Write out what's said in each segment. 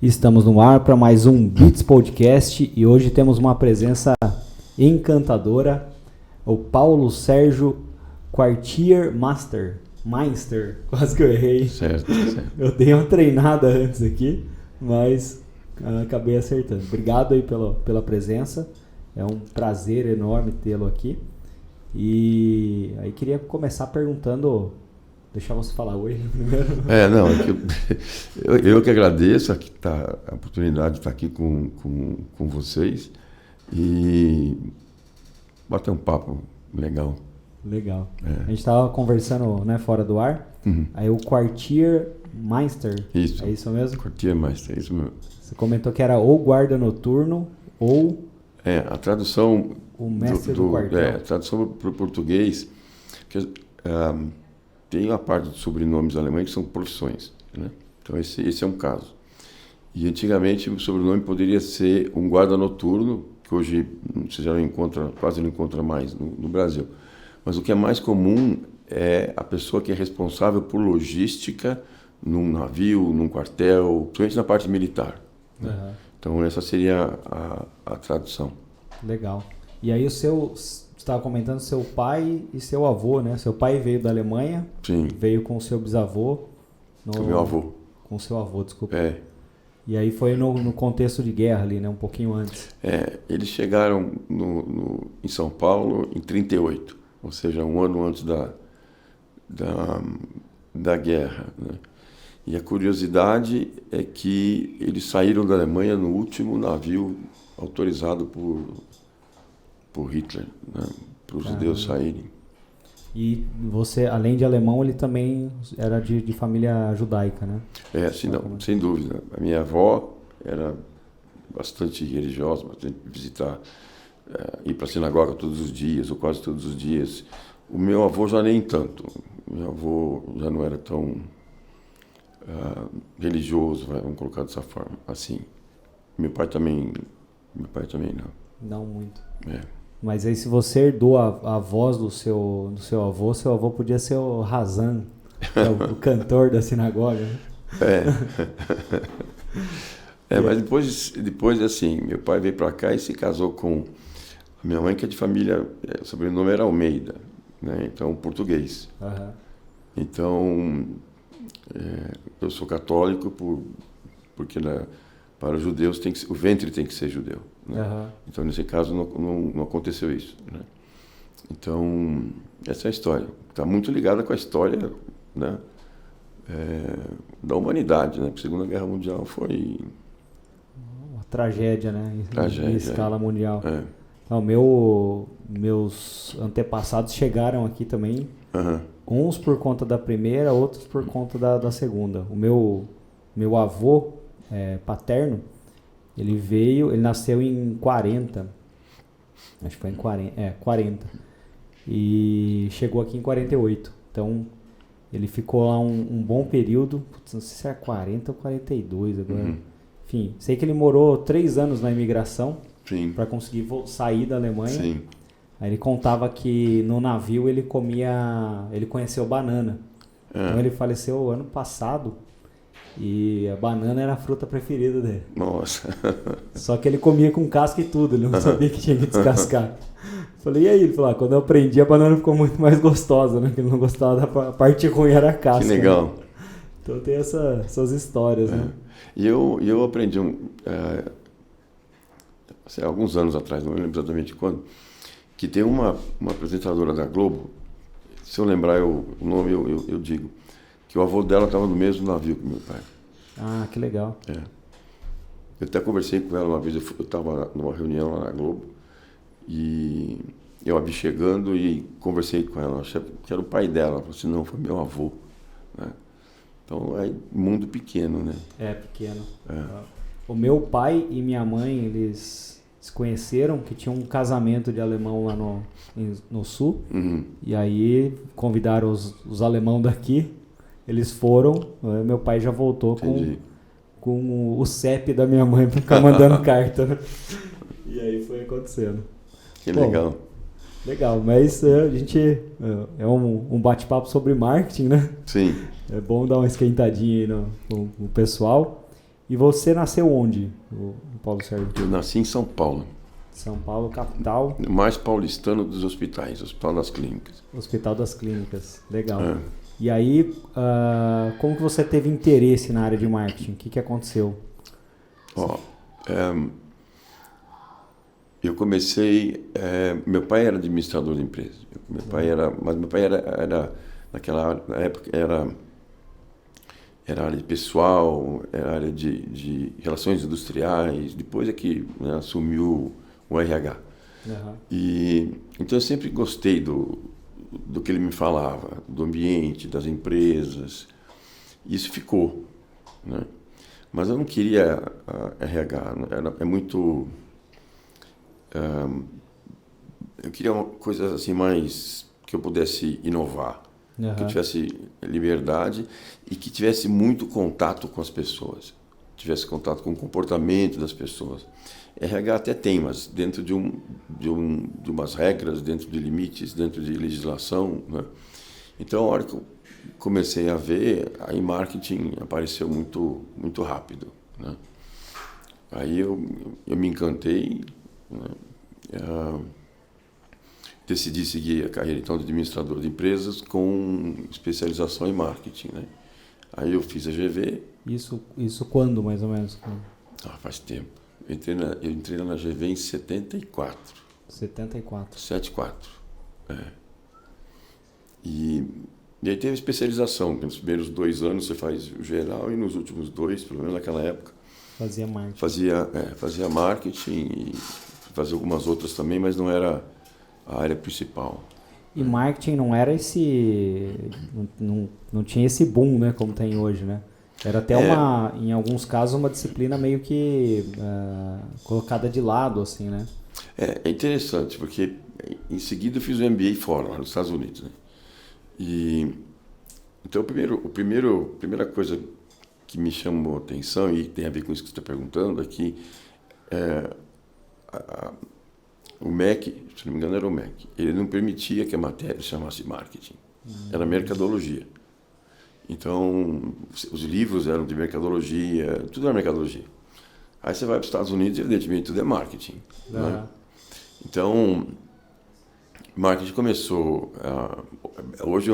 Estamos no ar para mais um Beats Podcast e hoje temos uma presença encantadora, o Paulo Sérgio Quartier Meister, quase que eu errei. Certo. Eu dei uma treinada antes aqui, mas acabei acertando. Obrigado aí pela presença, é um prazer enorme tê-lo aqui. E aí queria começar perguntando, deixar você falar oi primeiro. Eu que agradeço a oportunidade de estar aqui com vocês e bater um papo legal. Legal. A gente estava conversando, né, fora do ar. Uhum. Aí o Quartier Meister. Isso. É isso mesmo? Quartier Meister, é isso mesmo. Você comentou que era ou guarda noturno ou... A tradução... O mestre do quartel. A tradução para o português... tem uma parte dos sobrenomes alemães que são profissões, né? Então esse é um caso. E antigamente o sobrenome poderia ser um guarda noturno, que hoje você já não encontra, quase não encontra mais no Brasil. Mas o que é mais comum é a pessoa que é responsável por logística num navio, num quartel, principalmente na parte militar. Né? Uhum. Então essa seria a tradução. Legal. E aí você estava comentando seu pai e seu avô, né? Seu pai veio da Alemanha. Sim. Veio com o seu bisavô. Com meu avô. Com o seu avô, desculpa. E aí foi no contexto de guerra ali, né? Um pouquinho antes. Eles chegaram em São Paulo em 1938, ou seja, um ano antes da guerra. Né? E a curiosidade é que eles saíram da Alemanha no último navio autorizado por Hitler, né? Para os judeus saírem. E você, além de alemão, ele também era de família judaica, né? Sem dúvida. A minha avó era bastante religiosa, bastante visitar, ir para a sinagoga todos os dias, ou quase todos os dias. O meu avô já nem tanto. Meu avô já não era tão religioso, vamos colocar dessa forma, assim. Meu pai também não. Não muito. Mas aí se você herdou a voz do seu avô podia ser o Razan, o cantor da sinagoga. Né? Mas depois assim, meu pai veio para cá e se casou com a minha mãe, que é de família, o sobrenome era Almeida, né? Então português. Uhum. Então eu sou católico porque para os judeus o ventre tem que ser judeu. Né? Uhum. Então, nesse caso, não aconteceu isso. Né? Então, essa é a história. Está muito ligada com a história, né, da humanidade. Né? Porque a Segunda Guerra Mundial foi... uma tragédia, né? Em escala mundial. Então, meus antepassados chegaram aqui também, uns por conta da primeira, outros por conta da segunda. O meu avô paterno, ele nasceu em 40, acho que foi em 40, e chegou aqui em 48, então ele ficou lá um bom período, não sei se era 40 ou 42 agora, enfim, sei que ele morou 3 anos na imigração para conseguir sair da Alemanha. Sim. Aí ele contava que no navio ele conheceu banana, então ele faleceu ano passado. E a banana era a fruta preferida dele. Nossa. Só que ele comia com casca e tudo, ele não sabia que tinha que descascar. Falei, e aí? Ele falou, quando eu aprendi, a banana ficou muito mais gostosa, né? Que ele não gostava da parte ruim, era a casca. Que legal. Né? Então tem essas histórias, né? E eu aprendi alguns anos atrás, não lembro exatamente quando, que tem uma apresentadora da Globo, se eu lembrar o nome eu digo, que o avô dela estava no mesmo navio que meu pai. Ah, que legal. Eu até conversei com ela uma vez, eu estava numa reunião lá na Globo, e eu a vi chegando e conversei com ela, achei que era o pai dela, ela falou assim, não, foi meu avô. Né? Então, mundo pequeno, né? Pequeno. O meu pai e minha mãe, eles se conheceram, que tinha um casamento de alemão lá no sul, e aí convidaram os alemão daqui. Eles foram, meu pai já voltou com o CEP da minha mãe para ficar mandando carta. E aí foi acontecendo. Que legal. Legal, mas a gente é um bate-papo sobre marketing, né? Sim. É bom dar uma esquentadinha aí no pessoal. E você nasceu onde, o Paulo Sérgio? Eu nasci em São Paulo. São Paulo, capital. Mais paulistano dos hospitais, Hospital das Clínicas. Hospital das Clínicas, legal. É. E aí, como que você teve interesse na área de marketing? O que aconteceu? Eu comecei... meu pai era administrador de empresa. Mas meu pai era naquela época, era área de pessoal, era área de relações industriais. Depois é que assumiu o RH. Uhum. Então eu sempre gostei do que ele me falava, do ambiente, das empresas. Isso ficou, né? Mas eu não queria RH, é muito... eu queria uma coisa assim mais que eu pudesse inovar, que eu tivesse liberdade e que tivesse muito contato com as pessoas, tivesse contato com o comportamento das pessoas. RH até tem, mas dentro de umas regras, dentro de limites, dentro de legislação, né? Então, a hora que eu comecei a ver, aí marketing apareceu muito, muito rápido, né? Aí eu me encantei, né? Decidi seguir a carreira então de administrador de empresas com especialização em marketing, né? Aí eu fiz a GV. Isso quando, mais ou menos? Faz tempo. Eu entrei na GV em 74. 74. 74. E aí teve especialização. Nos primeiros 2 anos você faz o geral e nos últimos 2, pelo menos naquela época, fazia marketing. Fazia marketing e fazia algumas outras também, mas não era a área principal. E marketing não era não tinha esse boom, né, como tem hoje, né? Era até em alguns casos, uma disciplina meio que colocada de lado, assim, né? É interessante, porque em seguida eu fiz o MBA fora, lá nos Estados Unidos, né? Então, a primeira coisa que me chamou a atenção, e tem a ver com isso que você está perguntando, é que o MEC, se não me engano era o MEC, ele não permitia que a matéria se chamasse marketing, era mercadologia. Então, os livros eram de mercadologia, tudo era mercadologia. Aí você vai para os Estados Unidos e, evidentemente, tudo é marketing. Né? Então, marketing começou... hoje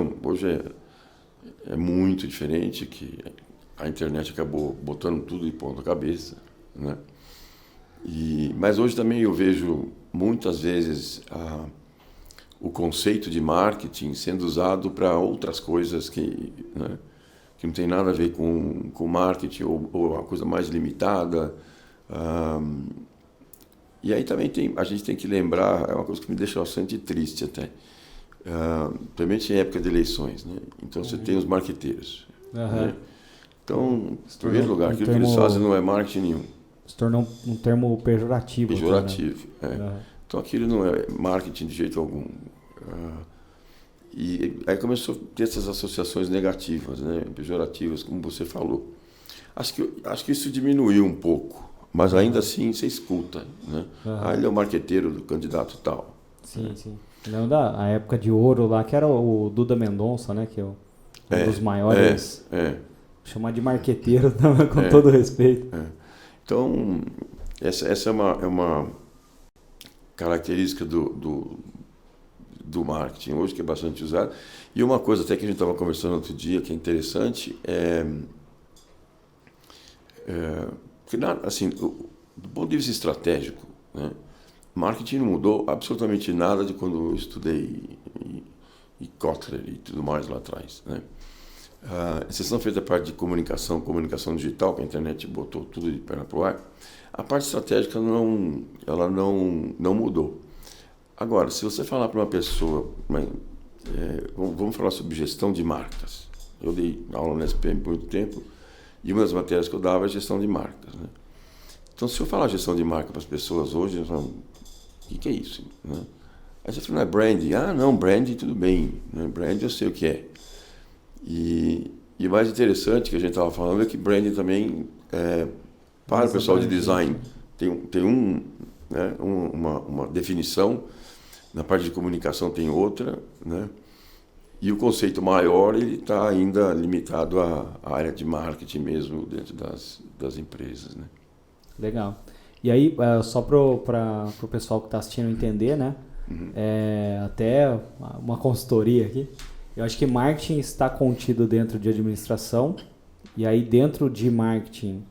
é muito diferente, que a internet acabou botando tudo de ponta cabeça. Né? Mas hoje também eu vejo, muitas vezes, o conceito de marketing sendo usado para outras coisas que não tem nada a ver com marketing ou uma coisa mais limitada. E aí também a gente tem que lembrar, é uma coisa que me deixa bastante triste até, principalmente em época de eleições, né? Então você tem os marqueteiros. Né? Então, em primeiro lugar, aquilo que eles fazem não é marketing nenhum. Se tornou um termo pejorativo. Pejorativo, né? Então aquilo não é marketing de jeito algum. E aí começou a ter essas associações negativas, né? Pejorativas, como você falou. Acho que isso diminuiu um pouco, mas ainda assim você escuta, né? Ele é o marqueteiro do candidato tal. Sim, sim. Lembro a época de ouro lá, que era o Duda Mendonça, né? Que é um dos maiores. Chamar de marqueteiro, com todo respeito. Então, essa é uma característica do marketing hoje, que é bastante usado. E uma coisa até que a gente estava conversando outro dia, que é interessante, porque, assim, do ponto de vista estratégico, né, marketing não mudou absolutamente nada de quando eu estudei e Kotler e tudo mais lá atrás, né? Exceção feita a parte de comunicação digital, que a internet botou tudo de perna para o ar, a parte estratégica ela não mudou. Agora, se você falar para uma pessoa, vamos falar sobre gestão de marcas. Eu dei aula na SPM por muito tempo e uma das matérias que eu dava é gestão de marcas, né? Então, se eu falar gestão de marca para as pessoas hoje, eles falam, o que é isso? Né? Aí você fala, não é branding? Não, branding tudo bem, né? Branding eu sei o que é. E o mais interessante que a gente estava falando é que branding também, para o pessoal de design, tem uma definição, na parte de comunicação tem outra, né? E o conceito maior ele está ainda limitado à área de marketing mesmo dentro das empresas, né? Legal. E aí, só para o pessoal que está assistindo entender, né? Até uma consultoria aqui. Eu acho que marketing está contido dentro de administração, e aí dentro de marketing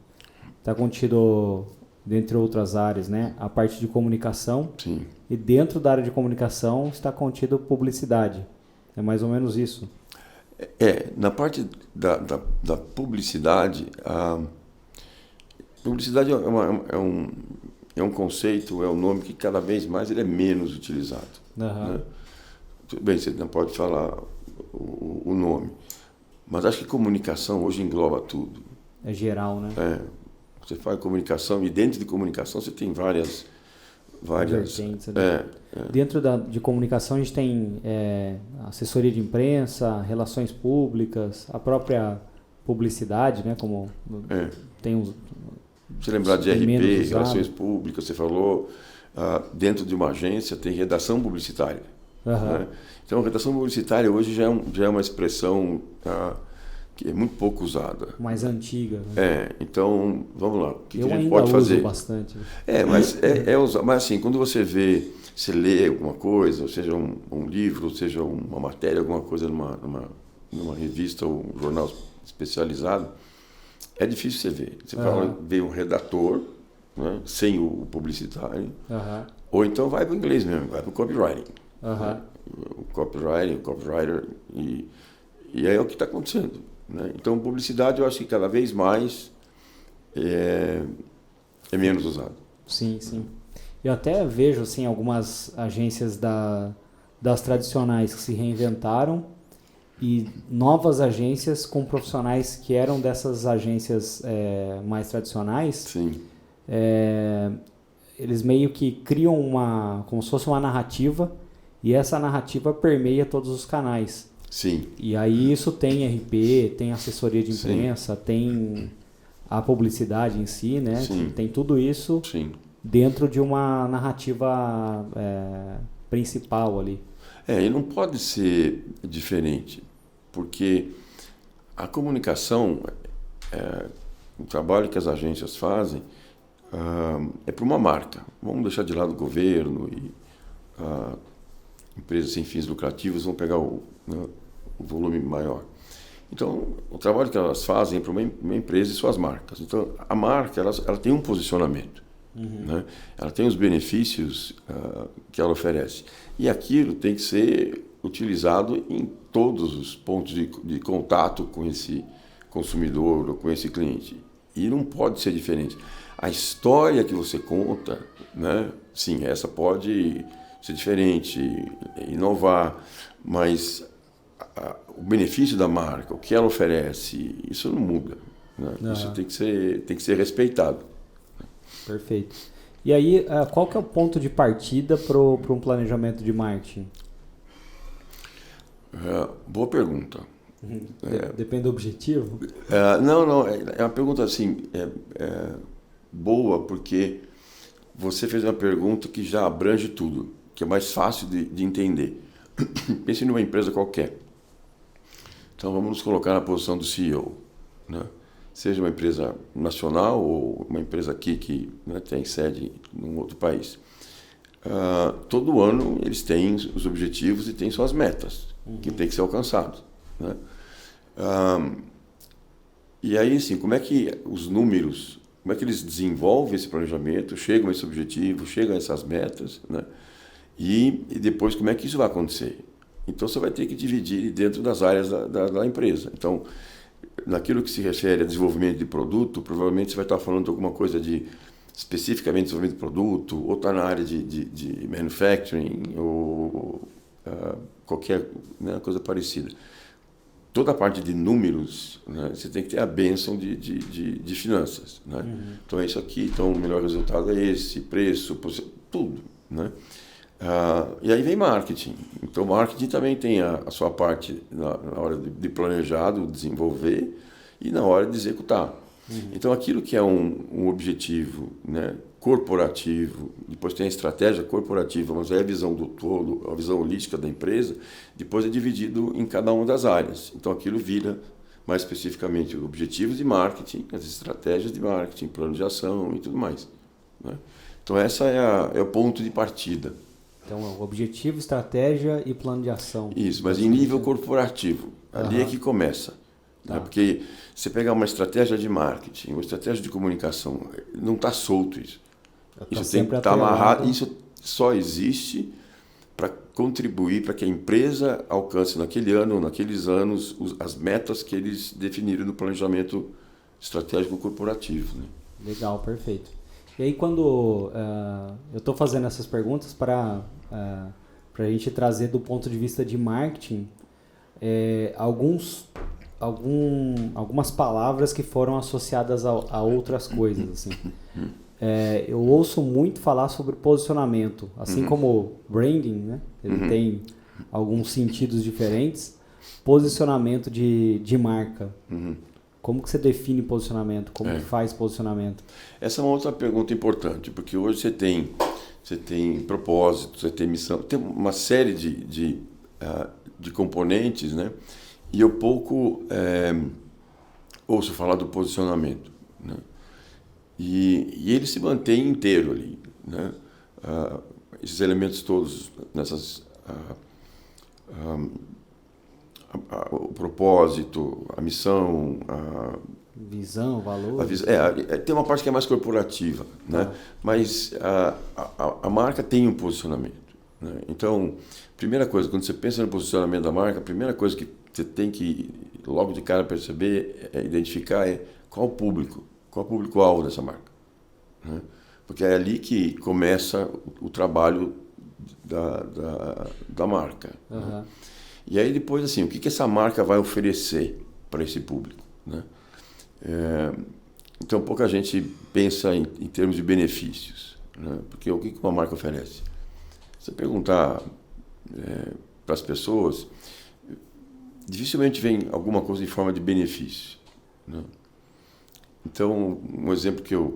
está contido, dentre outras áreas, né? A parte de comunicação. Sim. E dentro da área de comunicação está contido publicidade. É mais ou menos isso. Na parte da publicidade, a publicidade é um conceito, é um nome que cada vez mais ele é menos utilizado. Né? Tudo bem, você não pode falar o nome, mas acho que comunicação hoje engloba tudo. É geral, né? Você faz comunicação e dentro de comunicação você tem várias vertentes. Né? Dentro de comunicação a gente tem assessoria de imprensa, relações públicas, a própria publicidade, né? Como tem uns... Você lembrar de RP, relações públicas, você falou, dentro de uma agência tem redação publicitária. Né? Então, redação publicitária hoje já é uma expressão que é muito pouco usada. Mais antiga. Né? Então, vamos lá. O que a gente pode fazer? Uso bastante. Mas assim, quando você lê alguma coisa, ou seja um livro, ou seja uma matéria, alguma coisa numa revista ou um jornal especializado, é difícil você ver. Você vê um redator, né, sem o publicitário, ou então vai para o inglês mesmo, vai para o copywriting. Né? O copywriter, e aí é o que está acontecendo. Né? Então, publicidade eu acho que cada vez mais é menos usado. Sim, sim. Eu até vejo assim, algumas agências das tradicionais que se reinventaram e novas agências com profissionais que eram dessas agências mais tradicionais. Sim. Eles meio que criam como se fosse uma narrativa, e essa narrativa permeia todos os canais. Sim. E aí isso tem RP, tem assessoria de imprensa, tem a publicidade em si, né? Sim. Tem tudo isso dentro de uma narrativa principal ali. E não pode ser diferente, porque a comunicação, o trabalho que as agências fazem é para uma marca. Vamos deixar de lado o governo e empresas sem fins lucrativos, vão pegar o volume maior. Então, o trabalho que elas fazem é para uma empresa e suas marcas. Então, a marca ela tem um posicionamento. Né? Ela tem os benefícios que ela oferece. E aquilo tem que ser utilizado em todos os pontos de contato com esse consumidor ou com esse cliente. E não pode ser diferente. A história que você conta, né? Sim, essa pode ser diferente, inovar, mas o benefício da marca, o que ela oferece, isso não muda. Né? Isso tem que ser respeitado. Perfeito. E aí, qual que é o ponto de partida para um planejamento de marketing? Boa pergunta. Depende do objetivo? Não. É uma pergunta assim, boa, porque você fez uma pergunta que já abrange tudo, que é mais fácil de entender. Pense numa empresa qualquer. Então, vamos nos colocar na posição do CEO, né? Seja uma empresa nacional ou uma empresa aqui que, né, tem sede em um outro país. Todo ano eles têm os objetivos e têm suas metas, que tem que ser alcançados. Né? E aí, assim, como é que os números, como é que eles desenvolvem esse planejamento, chegam a esse objetivo, chegam a essas metas, né? E depois como é que isso vai acontecer? Então você vai ter que dividir dentro das áreas da empresa. Então, naquilo que se refere a desenvolvimento de produto, provavelmente você vai estar falando de alguma coisa especificamente desenvolvimento de produto, ou está na área de manufacturing, ou qualquer, né, coisa parecida. Toda a parte de números, né, você tem que ter a bênção de finanças. Né? Então é isso aqui, então o melhor resultado é esse, preço, tudo. Né? E aí vem marketing. Então, marketing também tem a sua parte na hora de planejar, de desenvolver e na hora de executar. Então, aquilo que é um objetivo, né, corporativo, depois tem a estratégia corporativa, mas é a visão do todo, a visão holística da empresa, depois é dividido em cada uma das áreas. Então aquilo vira, mais especificamente, objetivos de marketing, as estratégias de marketing, plano de ação e tudo mais, né? Então essa é o ponto de partida. Então, objetivo, estratégia e plano de ação. Isso, mas em nível corporativo, ali é que começa. Né? Porque você pegar uma estratégia de marketing, uma estratégia de comunicação, não está solto isso. Isso tem que estar amarrado. Isso só existe para contribuir para que a empresa alcance naquele ano ou naqueles anos as metas que eles definiram no planejamento estratégico corporativo. Né? Legal, perfeito. E aí quando eu estou fazendo essas perguntas para a gente trazer do ponto de vista de marketing algumas palavras que foram associadas a outras coisas. Assim. Eu ouço muito falar sobre posicionamento, assim como branding, né? Ele tem alguns sentidos diferentes. Posicionamento de marca. Como que você define posicionamento? Como que faz posicionamento? Essa é uma outra pergunta importante, porque hoje você tem propósito, você tem missão, tem uma série de componentes, né? E eu pouco ouço falar do posicionamento, né? E ele se mantém inteiro ali, né? Esses elementos todos, o propósito, a missão, visão, valor. Tem uma parte que é mais corporativa, né? Mas a marca tem um posicionamento, né? Então, primeira coisa, quando você pensa no posicionamento da marca, a primeira coisa que você tem que logo de cara perceber, identificar qual o público-alvo dessa marca, né? Porque é ali que começa o trabalho da marca. Né? E aí depois, assim, o que essa marca vai oferecer para esse público, né? Então, pouca gente pensa em termos de benefícios, né? Porque o que uma marca oferece? Se você perguntar para as pessoas, dificilmente vem alguma coisa em forma de benefício, né? Então, um exemplo que eu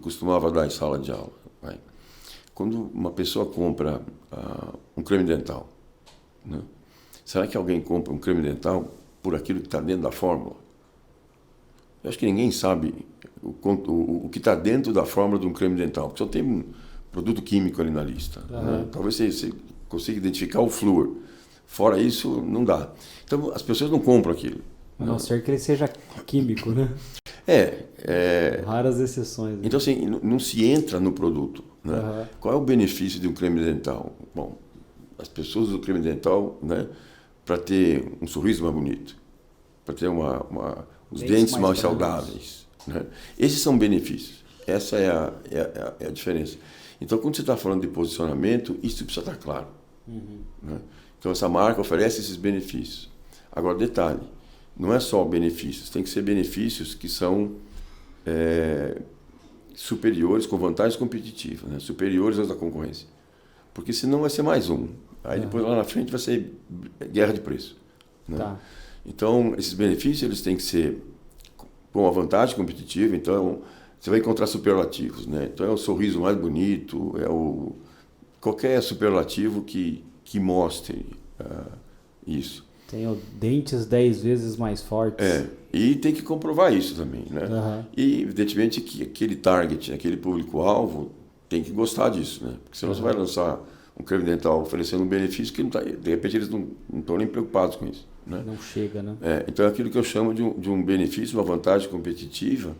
costumava dar em sala de aula, quando uma pessoa compra um creme dental, né? Será que alguém compra um creme dental por aquilo que está dentro da fórmula? Eu acho que ninguém sabe o que está dentro da fórmula de um creme dental, porque só tem um produto químico ali na lista. Né? Talvez você consiga identificar o flúor. Fora isso, não dá. Então, as pessoas não compram aquilo. A não ser que ele seja químico, né? Raras exceções. Né? Então, assim, não se entra no produto. Né? Qual é o benefício de um creme dental? Bom, as pessoas usam o creme dental, né, para ter um sorriso mais bonito, para ter os dentes mais saudáveis. Né? Esses são benefícios. Essa é a diferença. Então, quando você está falando de posicionamento, isso precisa estar claro. Né? Então, essa marca oferece esses benefícios. Agora, detalhe, não é só benefícios, tem que ser benefícios que são superiores, com vantagens competitivas, né? Superiores aos da concorrência. Porque senão vai ser mais um. Aí depois lá na frente vai ser guerra de preço. Né? Tá. Então, esses benefícios eles têm que ser com uma vantagem competitiva. Então, você vai encontrar superlativos. Né? Então, é o sorriso mais bonito, qualquer superlativo que mostre isso. Tem dentes 10 vezes mais fortes. E tem que comprovar isso também. Né? E, evidentemente, que aquele target, aquele público-alvo, tem que gostar disso. Né? Porque senão você vai lançar um creme dental oferecendo um benefício que não tá, de repente eles não estão nem preocupados com isso. Né? Não chega, né? Então é aquilo que eu chamo de um benefício, uma vantagem competitiva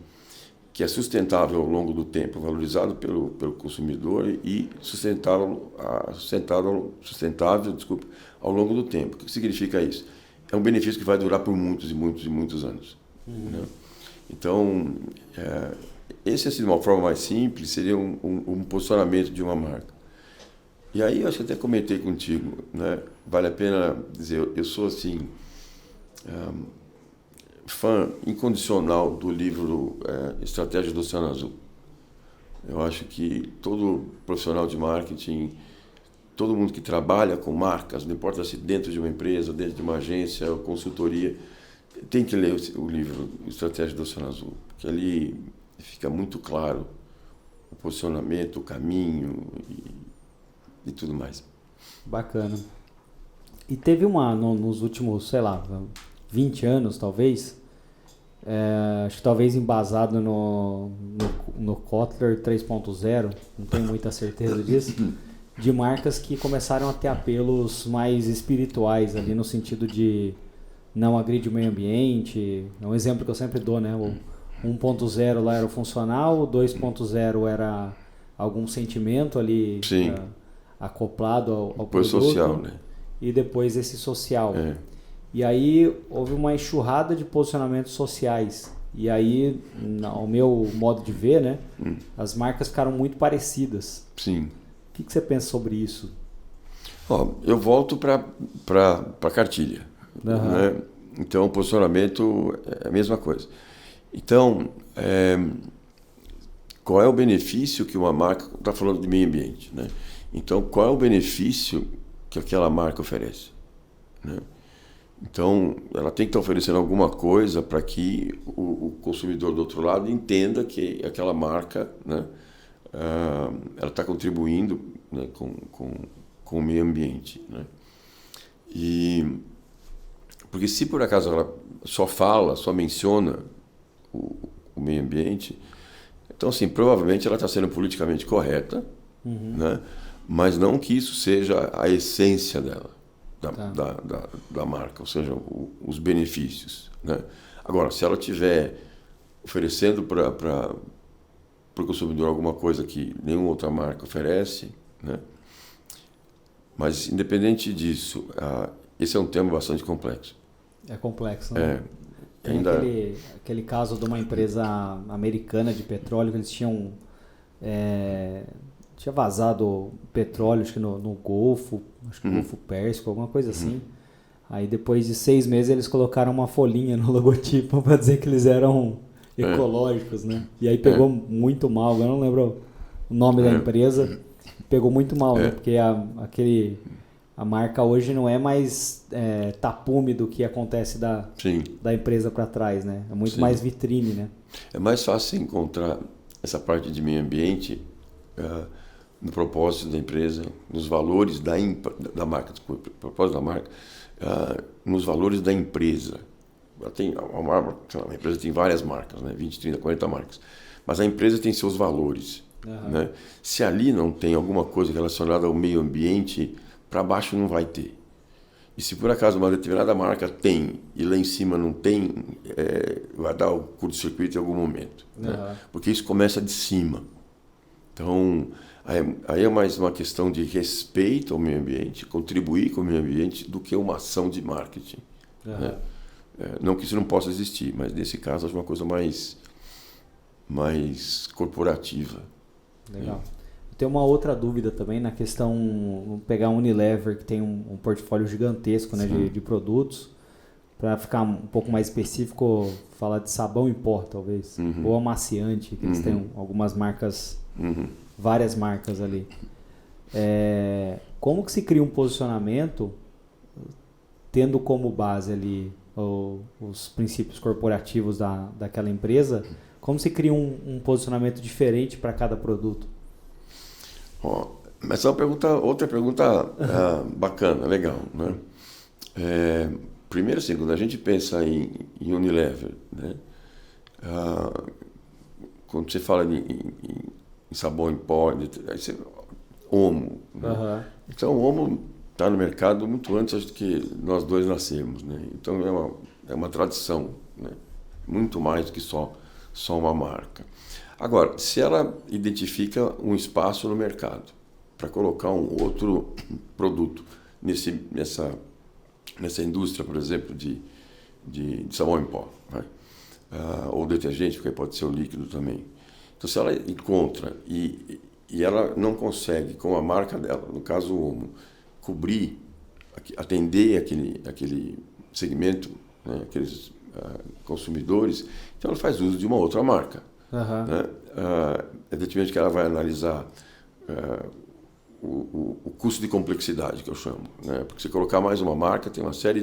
que é sustentável ao longo do tempo, valorizado pelo consumidor e sustentável ao longo do tempo. O que significa isso? É um benefício que vai durar por muitos e muitos e muitos anos. Né? Então, esse, assim, de uma forma mais simples, seria um posicionamento de uma marca. E aí, eu acho que até comentei contigo, né? Vale a pena dizer, eu sou, assim, fã incondicional do livro Estratégia do Oceano Azul. Eu acho que todo profissional de marketing, todo mundo que trabalha com marcas, não importa se dentro de uma empresa, dentro de uma agência ou consultoria, tem que ler o livro Estratégia do Oceano Azul, porque ali fica muito claro o posicionamento, o caminho e tudo mais. Bacana. E teve nos últimos, sei lá, 20 anos talvez, acho que talvez embasado no Kotler 3.0, não tenho muita certeza disso, de marcas que começaram a ter apelos mais espirituais ali, no sentido de não agredir o meio ambiente. É um exemplo que eu sempre dou, né? O 1.0 lá era o funcional, o 2.0 era algum sentimento ali acoplado ao produto. Social, né? E depois esse social. E aí houve uma enxurrada de posicionamentos sociais. E aí, ao meu modo de ver, né, as marcas ficaram muito parecidas. Sim. O que você pensa sobre isso? Eu volto para a cartilha. Né? Então, o posicionamento é a mesma coisa. Então, qual é o benefício que uma marca... Está falando de meio ambiente, né? Então, qual é o benefício que aquela marca oferece? Né? Então, ela tem que estar oferecendo alguma coisa para que o consumidor do outro lado entenda que aquela marca, né, ela está contribuindo, né, com o meio ambiente. Né? Porque se por acaso ela só menciona o meio ambiente, então, assim, provavelmente ela está sendo politicamente correta, né? Mas não que isso seja a essência dela. Da marca, ou seja, os benefícios. Né? Agora, se ela estiver oferecendo para o consumidor alguma coisa que nenhuma outra marca oferece, né? Mas, independente disso, esse é um tema bastante complexo. É complexo, né? Tem aquele caso de uma empresa americana de petróleo que eles tinham vazado petróleo, acho que no Golfo, acho que no Golfo Pérsico, alguma coisa assim. Aí depois de 6 meses eles colocaram uma folhinha no logotipo para dizer que eles eram ecológicos, né? E aí pegou muito mal, eu não lembro o nome da empresa, pegou muito mal, né? Porque a marca hoje não é mais tapume do que acontece da empresa para trás, né? É muito mais vitrine, né? É mais fácil encontrar essa parte de meio ambiente no propósito da empresa, nos valores da marca, desculpa, propósito da marca, nos valores da empresa. A empresa tem várias marcas, né? 20, 30, 40 marcas, mas a empresa tem seus valores. Né? Se ali não tem alguma coisa relacionada ao meio ambiente, para baixo não vai ter. E se por acaso uma determinada marca tem e lá em cima não tem, vai dar o curto-circuito em algum momento. Né? Porque isso começa de cima. Então, aí é mais uma questão de respeito ao meio ambiente, contribuir com o meio ambiente, do que uma ação de marketing. Né? Não que isso não possa existir, mas nesse caso acho uma coisa mais corporativa. Legal. Tem uma outra dúvida também na questão, vamos pegar a Unilever, que tem um portfólio gigantesco, né, de produtos. Para ficar um pouco mais específico, falar de sabão em pó, talvez. Ou amaciante, que eles têm algumas marcas, várias marcas ali. Como que se cria um posicionamento tendo como base ali os princípios corporativos daquela empresa? Como se cria um posicionamento diferente para cada produto? Mas é outra pergunta bacana, legal, né? Primeiro, assim, quando a gente pensa em Unilever, né? Quando você fala em sabão em pó, Omo. Né? Então, o Omo está no mercado muito antes do que nós dois nascemos, né? Então, é uma tradição, né? Muito mais do que só uma marca. Agora, se ela identifica um espaço no mercado para colocar um outro produto nessa indústria, por exemplo, de sabão em pó, né? Ou detergente, porque pode ser o líquido também. Então, se ela encontra e ela não consegue, com a marca dela, no caso o Omo, atender aquele segmento, né, aqueles consumidores, então ela faz uso de uma outra marca. Né? Evidentemente que ela vai analisar o custo de complexidade, que eu chamo, né? Porque se colocar mais uma marca, tem uma série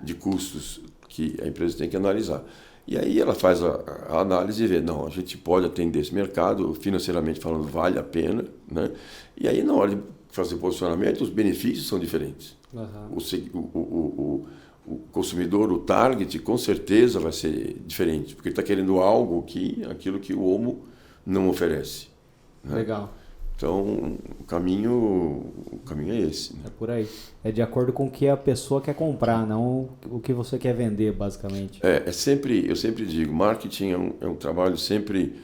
de custos que a empresa tem que analisar. E aí ela faz a análise e vê, não, a gente pode atender esse mercado, financeiramente falando, vale a pena, né? E aí, na hora de fazer posicionamento, os benefícios são diferentes. Uhum. O consumidor, o target, com certeza vai ser diferente, porque ele está querendo aquilo que o Omo não oferece. Né? Legal. Então, o caminho é esse. Né? É por aí. É de acordo com o que a pessoa quer comprar, não o que você quer vender, basicamente. Eu sempre digo, marketing é um trabalho sempre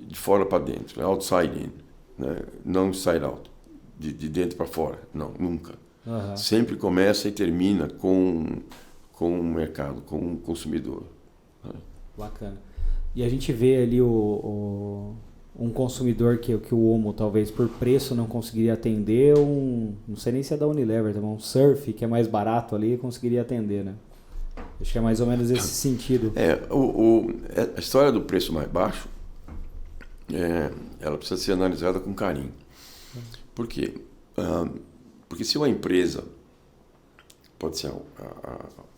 de fora para dentro, né? Outside in, né? Não inside out, de dentro para fora, não, nunca. Uhum. Sempre começa e termina com o mercado, com o consumidor. Né? Bacana. E a gente vê ali um consumidor que o Omo talvez por preço não conseguiria atender, não sei nem se é da Unilever, um Surf que é mais barato ali conseguiria atender, né? Acho que é mais ou menos esse sentido. A história do preço mais baixo, ela precisa ser analisada com carinho. Por quê? Porque se uma empresa, pode ser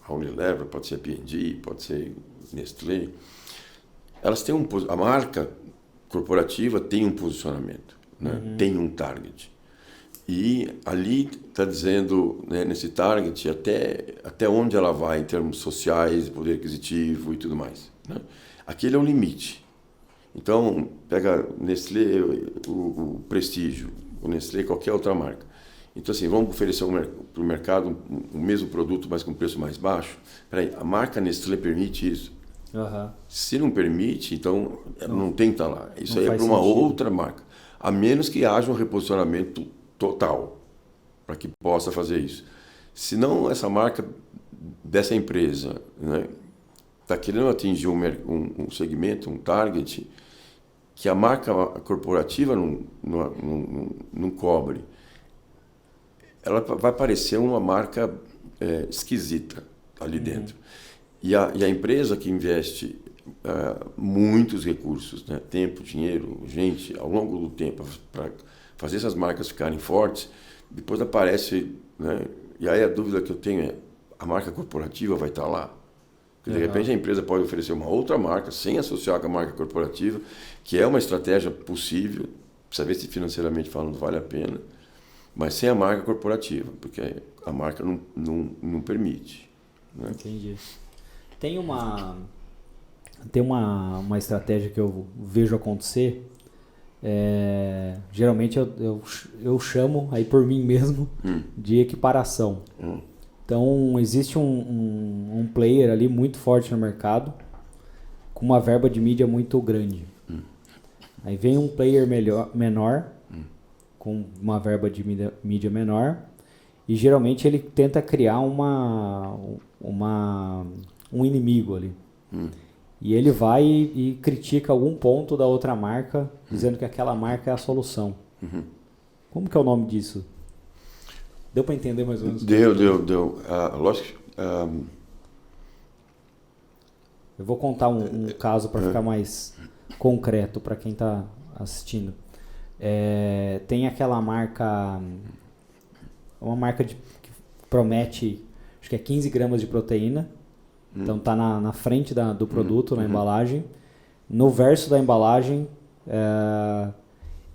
a Unilever, pode ser a P&G, pode ser Nestlé, elas têm a marca corporativa tem um posicionamento, né? Uhum. Tem um target. E ali está dizendo, né, nesse target, até onde ela vai em termos sociais, poder aquisitivo e tudo mais. Né? Aquele é o limite. Então, pega Nestlé, o Prestígio, o Nestlé, qualquer outra marca. Então, assim, vamos oferecer para o mercado o mesmo produto, mas com preço mais baixo. Peraí, a marca Nestlé permite isso? Uhum. Se não permite, então não tem que estar lá. Isso aí é para uma outra marca. A menos que haja um reposicionamento total para que possa fazer isso. Se não, essa marca dessa empresa, né, está querendo atingir um segmento, um target, que a marca corporativa não cobre, ela vai parecer uma marca esquisita ali dentro. E a empresa que investe muitos recursos, né, tempo, dinheiro, gente, ao longo do tempo, para fazer essas marcas ficarem fortes, depois aparece, né, e aí a dúvida que eu tenho é, a marca corporativa vai estar lá? Porque, de repente, a empresa pode oferecer uma outra marca, sem associar com a marca corporativa, que é uma estratégia possível, precisa ver se financeiramente falando vale a pena, mas sem a marca corporativa, porque a marca não permite. Né? Entendi. Tem uma estratégia que eu vejo acontecer, geralmente eu chamo aí por mim mesmo de equiparação. Então existe um player ali muito forte no mercado com uma verba de mídia muito grande. Aí vem um player menor com uma verba de mídia menor e geralmente ele tenta criar um inimigo ali. E ele vai e critica algum ponto da outra marca, dizendo que aquela marca é a solução. Como que é o nome disso? Deu para entender mais ou menos? Deu. Lógico. Eu vou contar um caso para ficar mais concreto para quem está assistindo. Tem aquela marca, uma marca que promete, acho que é 15 gramas de proteína. Então está na frente do produto, na embalagem. No verso da embalagem,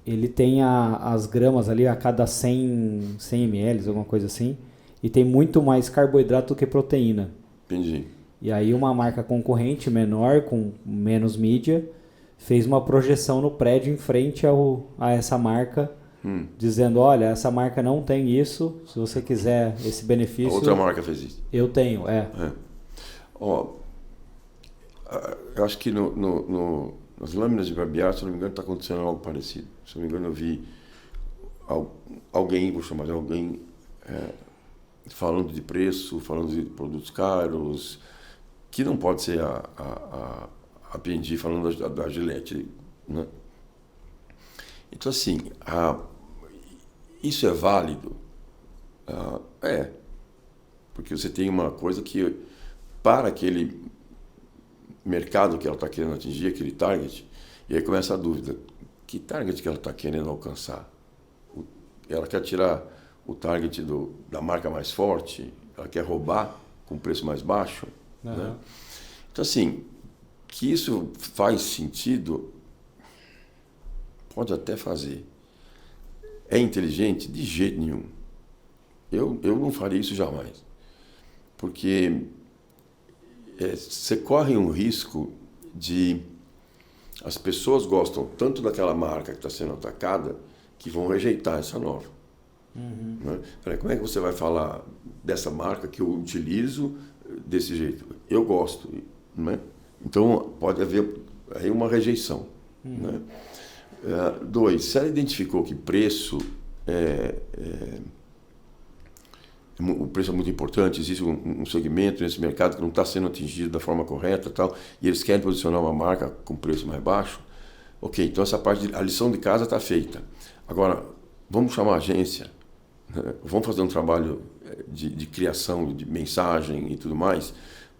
ele tem as gramas ali a cada 100 ml, alguma coisa assim. E tem muito mais carboidrato do que proteína. Entendi. E aí uma marca concorrente, menor, com menos mídia, fez uma projeção no prédio em frente a essa marca, dizendo, olha, essa marca não tem isso, se você quiser esse benefício... A outra marca fez isso. Eu tenho, eu acho que nas lâminas de barbear, se não me engano, está acontecendo algo parecido. Se não me engano, eu vi alguém, vou chamar de alguém, falando de preço, falando de produtos caros, que não pode ser a P&G falando da Gillette. Né? Então, assim, isso é válido? Porque você tem uma coisa que, para aquele mercado que ela está querendo atingir, aquele target, e aí começa a dúvida, que target que ela está querendo alcançar? Ela quer tirar o target da marca mais forte? Ela quer roubar com preço mais baixo? Né? Então, assim, que isso faz sentido, pode até fazer. É inteligente? De jeito nenhum. Eu não faria isso jamais. Porque você corre um risco de... As pessoas gostam tanto daquela marca que está sendo atacada que vão rejeitar essa nova. Né? Como é que você vai falar dessa marca que eu utilizo desse jeito? Eu gosto. Né? Então, pode haver aí uma rejeição. Né? 2, se ela identificou que preço o preço é muito importante, existe um segmento nesse mercado que não está sendo atingido da forma correta, tal, e eles querem posicionar uma marca com preço mais baixo, ok, então essa parte, a lição de casa está feita. Agora, vamos chamar a agência, né? Vamos fazer um trabalho de criação, de mensagem e tudo mais,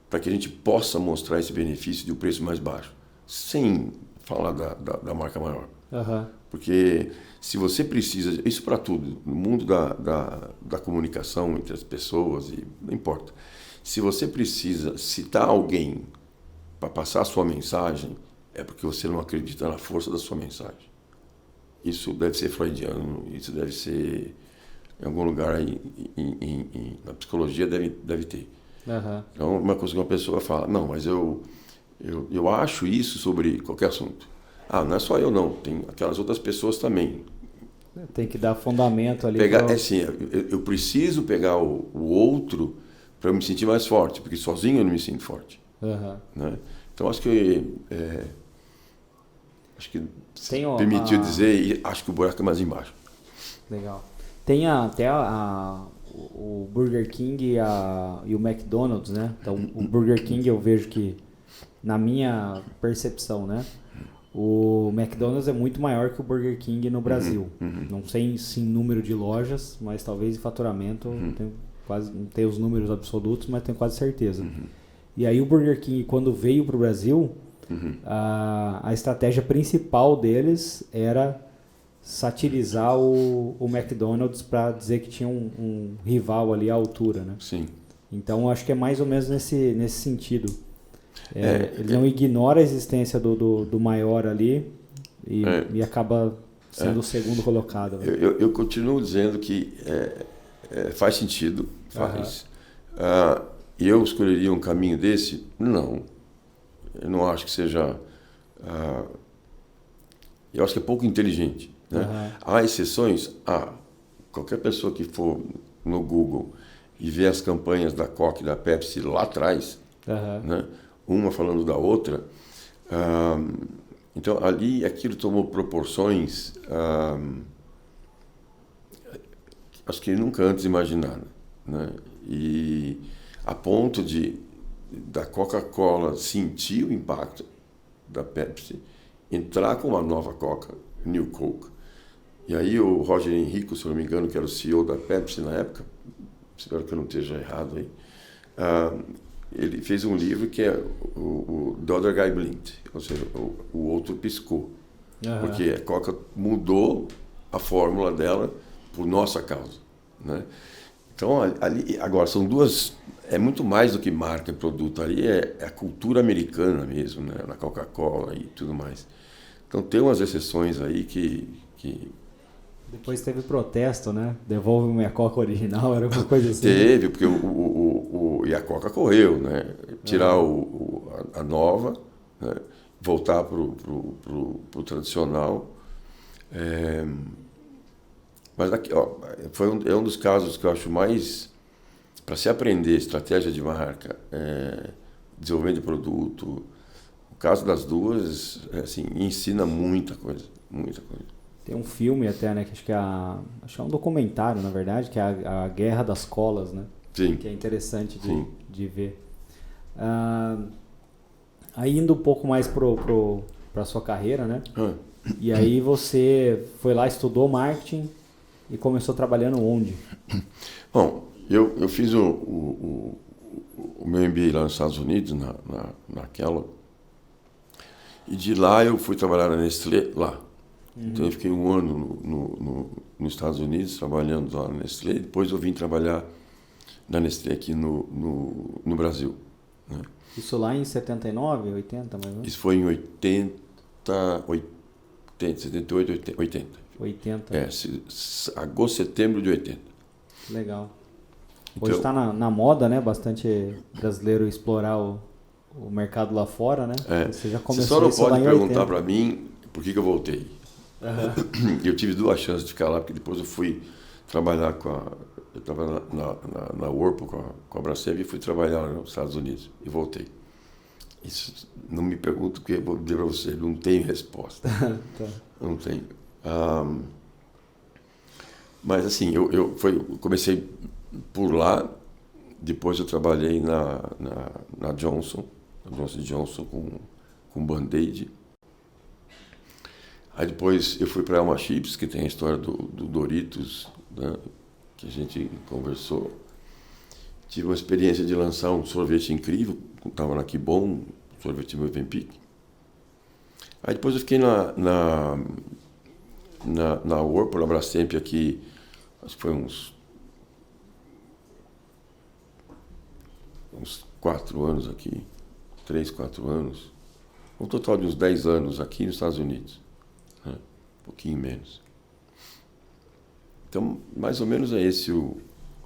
para que a gente possa mostrar esse benefício de um preço mais baixo, sem falar da marca maior. Porque se você precisa, isso para tudo, no mundo da comunicação entre as pessoas, e não importa, se você precisa citar alguém para passar a sua mensagem, é porque você não acredita na força da sua mensagem. Isso deve ser freudiano, isso deve ser em algum lugar aí, na psicologia deve ter. Então, uma coisa que uma pessoa fala, não, mas eu acho isso sobre qualquer assunto. Ah, não é só eu não, tem aquelas outras pessoas também. Tem que dar fundamento ali. Assim, eu preciso pegar o outro para eu me sentir mais forte, porque sozinho eu não me sinto forte. Né? Então acho que permitiu dizer, e acho que o buraco é mais embaixo. Legal. Tem até o Burger King e o McDonald's, né? Então o Burger King eu vejo que, na minha percepção, né? O McDonald's é muito maior que o Burger King no Brasil. Não sei se em número de lojas, mas talvez em faturamento, não tenho os números absolutos, mas tenho quase certeza. E aí o Burger King, quando veio para o Brasil, a estratégia principal deles era satirizar o McDonald's para dizer que tinha um rival ali à altura, né? Sim. Então acho que é mais ou menos nesse sentido. Ele não ignora a existência do maior ali e acaba sendo o segundo colocado. Né? Eu continuo dizendo que faz sentido, faz. E eu escolheria um caminho desse? Não. Eu não acho que seja... eu acho que é pouco inteligente. Né? Há exceções? Qualquer pessoa que for no Google e ver as campanhas da Coca e da Pepsi lá atrás, né? Uma falando da outra, então ali aquilo tomou proporções acho que nunca antes imaginadas, né? E a ponto da Coca-Cola sentir o impacto da Pepsi, entrar com uma nova Coca, New Coke. E aí o Roger Henrico, se não me engano, que era o CEO da Pepsi na época, espero que eu não esteja errado aí, ele fez um livro que é o The Other Guy Blinked, ou seja, o outro piscou. Porque a Coca mudou a fórmula dela por nossa causa. Né? Então, ali, agora, são duas... É muito mais do que marca e produto. Ali é a cultura americana mesmo, né? Na Coca-Cola e tudo mais. Então, tem umas exceções aí que... Depois teve protesto, né? Devolve minha Coca original, era uma coisa assim. Teve, porque e a Coca correu, né? Tirar a nova, né? Voltar pro tradicional. Mas aqui, é um dos casos que eu acho mais... Para se aprender estratégia de marca, desenvolvimento de produto, o caso das duas, assim, ensina muita coisa, muita coisa. Tem um filme até, né, que acho que é um documentário, na verdade, que é a Guerra das Colas, né? Sim. Que é interessante de ver. Aí indo um pouco mais para sua carreira, né? E aí você foi lá, estudou marketing e começou trabalhando onde? Bom, eu fiz o meu MBA lá nos Estados Unidos, na Kellogg, e de lá eu fui trabalhar na Nestlé, lá. Então eu fiquei um ano nos Estados Unidos trabalhando lá na Nestlé, depois eu vim trabalhar na Nestlé aqui no Brasil. Né? Isso lá em 79, 80, mais ou menos? Isso foi em 78, 80. 80. Agosto, setembro de 80. Legal. Então, hoje está na moda, né? Bastante brasileiro explorar o mercado lá fora, né? Você só não pode perguntar para mim por que eu voltei. Uhum. Eu tive 2 chances de ficar lá, porque depois eu fui trabalhar eu estava na Whirlpool com a Brastemp e fui trabalhar nos Estados Unidos e voltei. Isso não me pergunto, porque eu vou dizer para você, não tenho resposta. Tá. Não tenho. Mas assim, eu comecei por lá, depois eu trabalhei na Johnson Johnson com Band-Aid. Aí depois eu fui para Elma Chips, que tem a história do Doritos, né, que a gente conversou. Tive uma experiência de lançar um sorvete incrível, estava na Kibon, sorvete Mövenpick. Aí depois eu fiquei na Whirlpool, na Brastemp aqui, acho que foi uns 4 anos aqui, 3, 4 anos. Um total de uns 10 anos aqui nos Estados Unidos. Né? Um pouquinho menos. Então, mais ou menos é esse o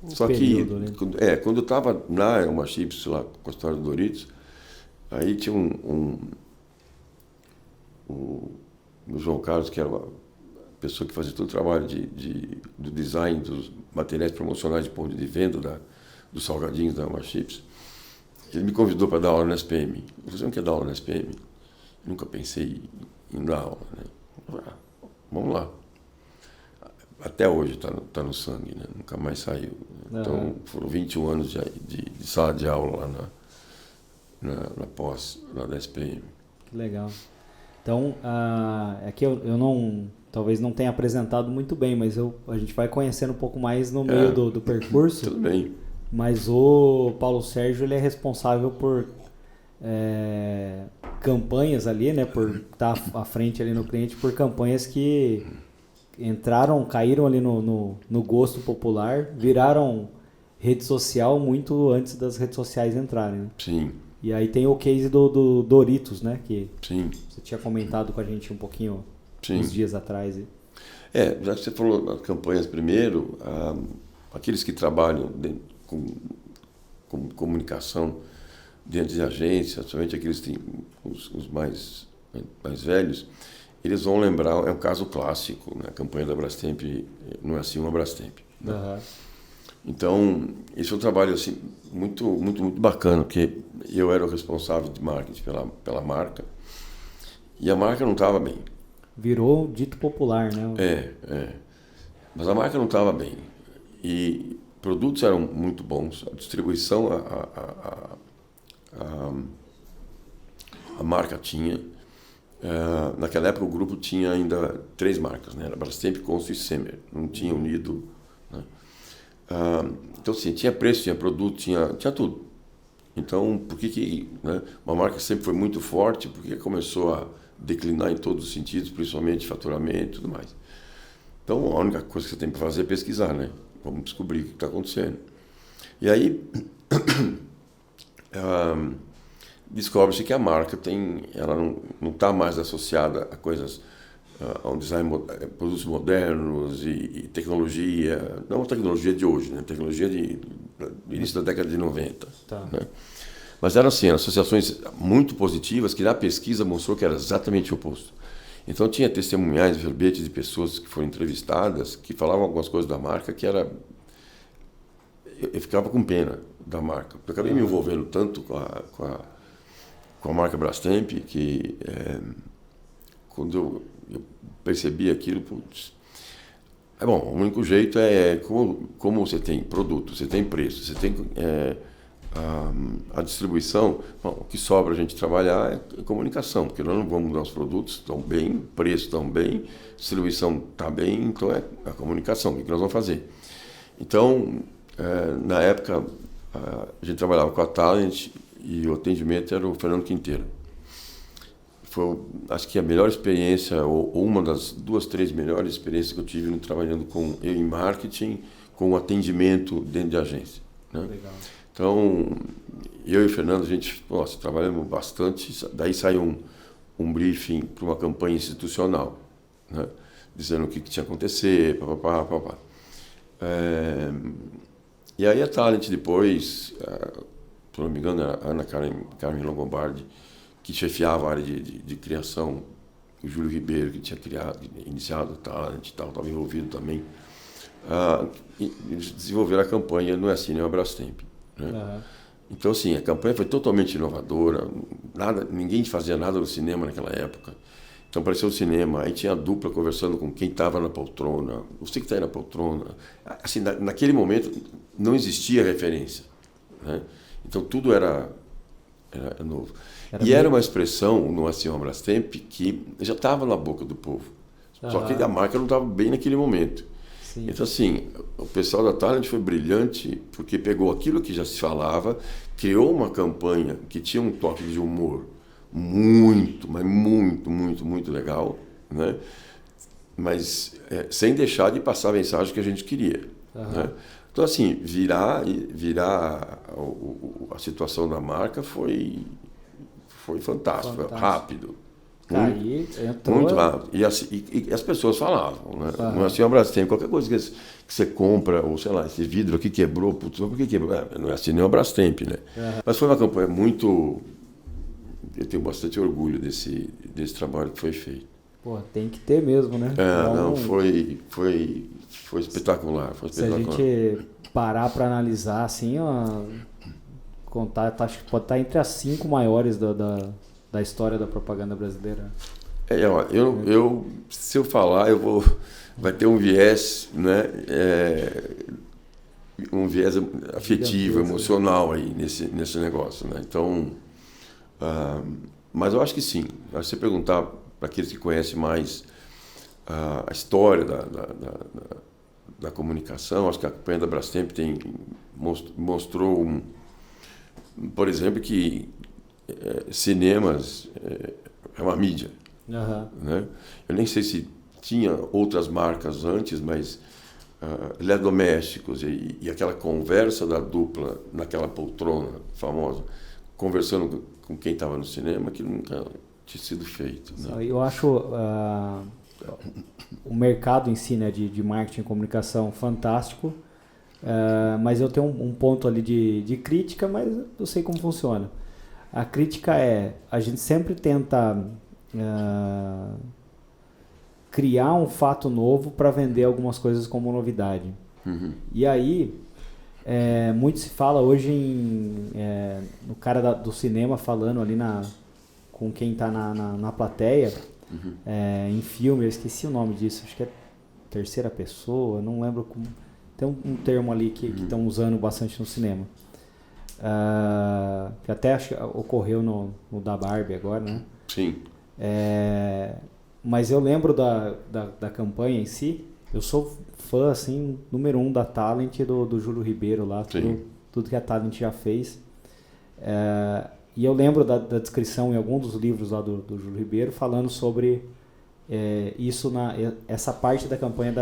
só período, que, né? Quando eu estava na Elma Chips, lá com a história do Doritos, aí tinha o João Carlos, que era a pessoa que fazia todo o trabalho do design dos materiais promocionais de ponto de venda dos salgadinhos da Elma Chips. Ele me convidou para dar aula na SPM. Você não quer dar aula na SPM? Nunca pensei em dar aula, né? Vamos lá. Até hoje está no sangue, né? Nunca mais saiu. Então, foram 21 anos de sala de aula lá na pós, lá da SPM. Que legal. Então, aqui eu não, talvez não tenha apresentado muito bem, mas a gente vai conhecendo um pouco mais no meio do percurso. Tudo bem. Mas o Paulo Sérgio, ele é responsável por campanhas ali, né? Por estar à frente ali no cliente, por campanhas que caíram ali no gosto popular, viraram rede social muito antes das redes sociais entrarem, né? Sim. E aí tem o case do Doritos, né? Que Sim. Você tinha comentado com a gente um pouquinho uns dias atrás. Já que você falou das campanhas primeiro, aqueles que trabalham com comunicação dentro de agência, somente aqueles que têm os mais velhos, eles vão lembrar, é um caso clássico, né? A campanha da Brastemp não é assim uma Brastemp. Né? Uhum. Então, esse é um trabalho assim, muito, muito, muito bacana, porque eu era o responsável de marketing pela marca, e a marca não estava bem. Virou dito popular, né? Mas a marca não estava bem. E produtos eram muito bons, a distribuição a marca tinha. Naquela época o grupo tinha ainda 3 marcas, né? Era Brastemp, Consul e Semer, não tinha unido. Né? Então, sim, tinha preço, tinha produto, tinha tudo. Então, por que né, uma marca sempre foi muito forte, porque começou a declinar em todos os sentidos, principalmente faturamento e tudo mais. Então, a única coisa que você tem para fazer é pesquisar, né? Vamos descobrir o que está acontecendo. E aí, descobre-se que a marca ela não está mais associada a coisas, a um design, produtos modernos e tecnologia, não a tecnologia de hoje, né? Tecnologia do início da década de 90. Tá. Né? Mas eram assim, associações muito positivas que na pesquisa mostrou que era exatamente o oposto. Então tinha testemunhais, verbetes de pessoas que foram entrevistadas, que falavam algumas coisas da marca que era... Eu ficava com pena da marca. Eu acabei me envolvendo tanto com a marca Brastemp que quando eu percebi aquilo, putz... o único jeito é como você tem produto, você tem preço, você tem a distribuição. Bom, o que sobra a gente trabalhar é comunicação, porque nós não vamos mudar os produtos, estão bem, preço estão bem, distribuição está bem, então é a comunicação, o que nós vamos fazer. Então, na época, a gente trabalhava com a Talent e o atendimento era o Fernando Quinteiro. Foi, acho que a melhor experiência, ou uma das 2, 3 melhores experiências que eu tive trabalhando com eu em marketing, com o atendimento dentro de agência. Né? Legal. Então, eu e o Fernando, a gente, nossa, trabalhamos bastante, daí saiu um briefing para uma campanha institucional, né? Dizendo o que tinha que acontecer, papapá. E aí a Talent depois, se não me engano, era a Ana Carmen Longobardi, que chefiava a área de criação, o Júlio Ribeiro, que tinha iniciado o Talent e tal, estava envolvido também. Eles desenvolveram a campanha Não é Assim, não é Brastemp, né? Uhum. Então, assim, a campanha foi totalmente inovadora, ninguém fazia nada no cinema naquela época. Então apareceu o cinema, aí tinha a dupla conversando com quem estava na poltrona, você que está aí na poltrona. Assim, naquele momento não existia referência, né? Então tudo era novo. Era uma expressão no Assim uma Brastemp que já estava na boca do povo. Só que a marca não estava bem naquele momento. Sim. Então, assim, o pessoal da Talent foi brilhante porque pegou aquilo que já se falava, criou uma campanha que tinha um toque de humor muito, mas muito legal, né? Mas sem deixar de passar a mensagem que a gente queria, né? Então, assim, virar a situação da marca foi fantástico, foi rápido. Muito rápido. E as pessoas falavam, né? Não é assim, Brastemp, qualquer coisa que você compra, ou sei lá, esse vidro aqui quebrou, putz, por que quebrou? Não é assim, nem o Brastemp, né? Mas foi uma campanha muito... Eu tenho bastante orgulho desse trabalho que foi feito. Pô, tem que ter mesmo, né? Foi espetacular. Se a gente parar para analisar, assim, contar, acho que pode estar entre as 5 maiores da história da propaganda brasileira. Se eu falar, vai ter um viés, né? Um viés afetivo, emocional aí nesse negócio, né? Então, mas eu acho que sim. Se você perguntar para aqueles que conhecem mais a história da comunicação, acho que a campanha da Brastemp mostrou, por exemplo, que cinemas é uma mídia. Né? Eu nem sei se tinha outras marcas antes, mas eletrodomésticos e aquela conversa da dupla naquela poltrona famosa, conversando com quem estava no cinema, que nunca tinha sido feito, né? Eu acho o mercado em si, né, de marketing e comunicação fantástico, mas eu tenho um ponto ali de crítica, mas eu sei como funciona. A crítica a gente sempre tenta criar um fato novo para vender algumas coisas como novidade. E aí, muito se fala hoje no cara do cinema falando ali com quem está na plateia, em filme, eu esqueci o nome disso, acho que é terceira pessoa, não lembro como. Tem um termo ali que estão usando bastante no cinema. Que até acho que ocorreu no da Barbie agora, né? Sim. Mas eu lembro da campanha em si. Eu sou fã, assim, número 1 da Talent e do Júlio Ribeiro lá, tudo que a Talent já fez. E eu lembro da descrição em algum dos livros lá do Júlio Ribeiro falando sobre isso, essa parte da campanha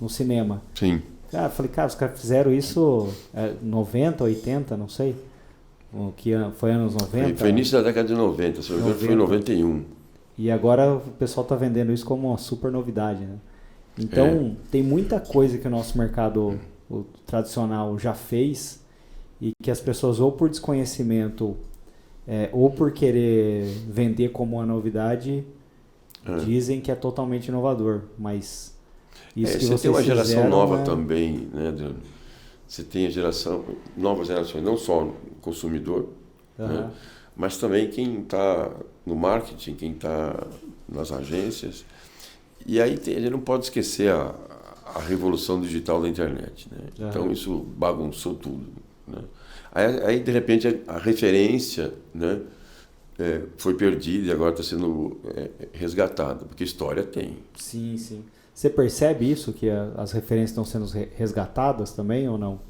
no cinema. Sim. Cara, falei, os caras fizeram isso 90, 80, não sei. Que foi anos 90. Foi início da década de 90, se não me engano foi em 91. E agora o pessoal está vendendo isso como uma super novidade, né? Então, tem muita coisa que o nosso mercado tradicional já fez e que as pessoas, ou por desconhecimento, ou por querer vender como uma novidade, dizem que é totalmente inovador. Mas isso que você tem uma geração nova né? também, né? Você tem novas gerações, não só o consumidor, né? Mas também quem está no marketing, quem está nas agências. E aí a gente não pode esquecer a revolução digital da internet, né? Então isso bagunçou tudo, né? Aí de repente a referência, né, foi perdida e agora está sendo resgatada, porque história tem. Sim, sim. Você percebe isso, que as referências estão sendo resgatadas também ou não?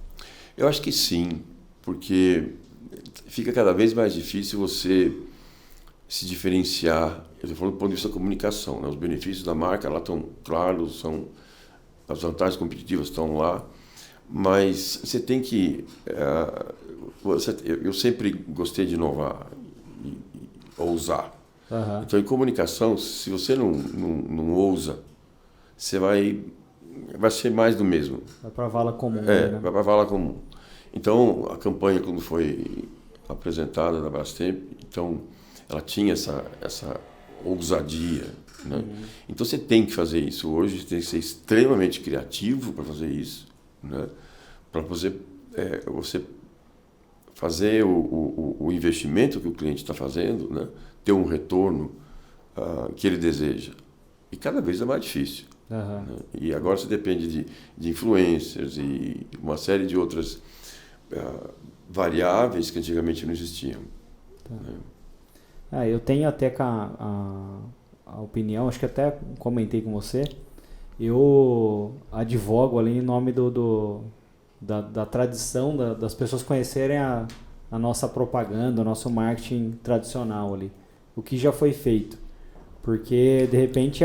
Eu acho que sim, porque fica cada vez mais difícil você se diferenciar. Eu estou falando do ponto de vista da comunicação, né? Os benefícios da marca lá estão claros, as vantagens competitivas estão lá, Mas você tem que... eu sempre gostei de inovar e ousar. Uhum. Então, em comunicação, se você não ousa, você vai ser mais do mesmo. Vai para a vala comum. Vai né? para a vala comum. Então, a campanha, quando foi apresentada da Brastemp, então, ela tinha essa ousadia. Né? Então, você tem que fazer isso. Hoje, você tem que ser extremamente criativo para fazer isso. Né? Para você fazer o investimento que o cliente está fazendo, né? Ter um retorno que ele deseja. E cada vez é mais difícil. Né? E agora você depende de influencers e uma série de outras variáveis que antigamente não existiam. Tá. Né? Eu tenho até a opinião, acho que até comentei com você, eu advogo ali em nome da tradição, das pessoas conhecerem a nossa propaganda, o nosso marketing tradicional ali, o que já foi feito. Porque, de repente,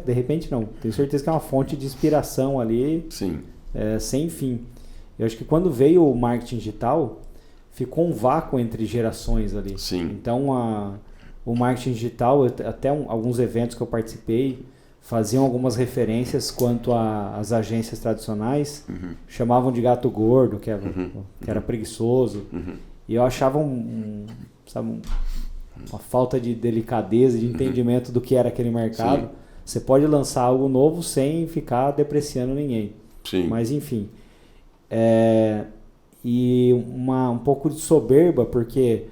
de repente não, tenho certeza que é uma fonte de inspiração ali. Sim. Sem fim. Eu acho que quando veio o marketing digital, ficou um vácuo entre gerações ali. Sim. Então, o marketing digital, até alguns eventos que eu participei, faziam algumas referências quanto às agências tradicionais, chamavam de gato gordo, que era preguiçoso, e eu achava uma falta de delicadeza, de entendimento do que era aquele mercado. Sim. Você pode lançar algo novo sem ficar depreciando ninguém. Sim. Mas enfim, e um pouco de soberba, porque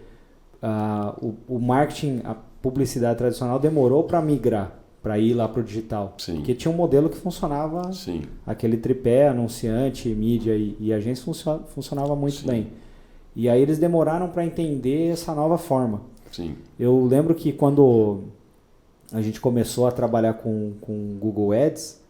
o marketing, a publicidade tradicional demorou para migrar, para ir lá para o digital. Sim. Porque tinha um modelo que funcionava, Sim. aquele tripé, anunciante, mídia e agência funcionava muito Sim. bem. E aí eles demoraram para entender essa nova forma. Sim. Eu lembro que quando a gente começou a trabalhar com Google Ads,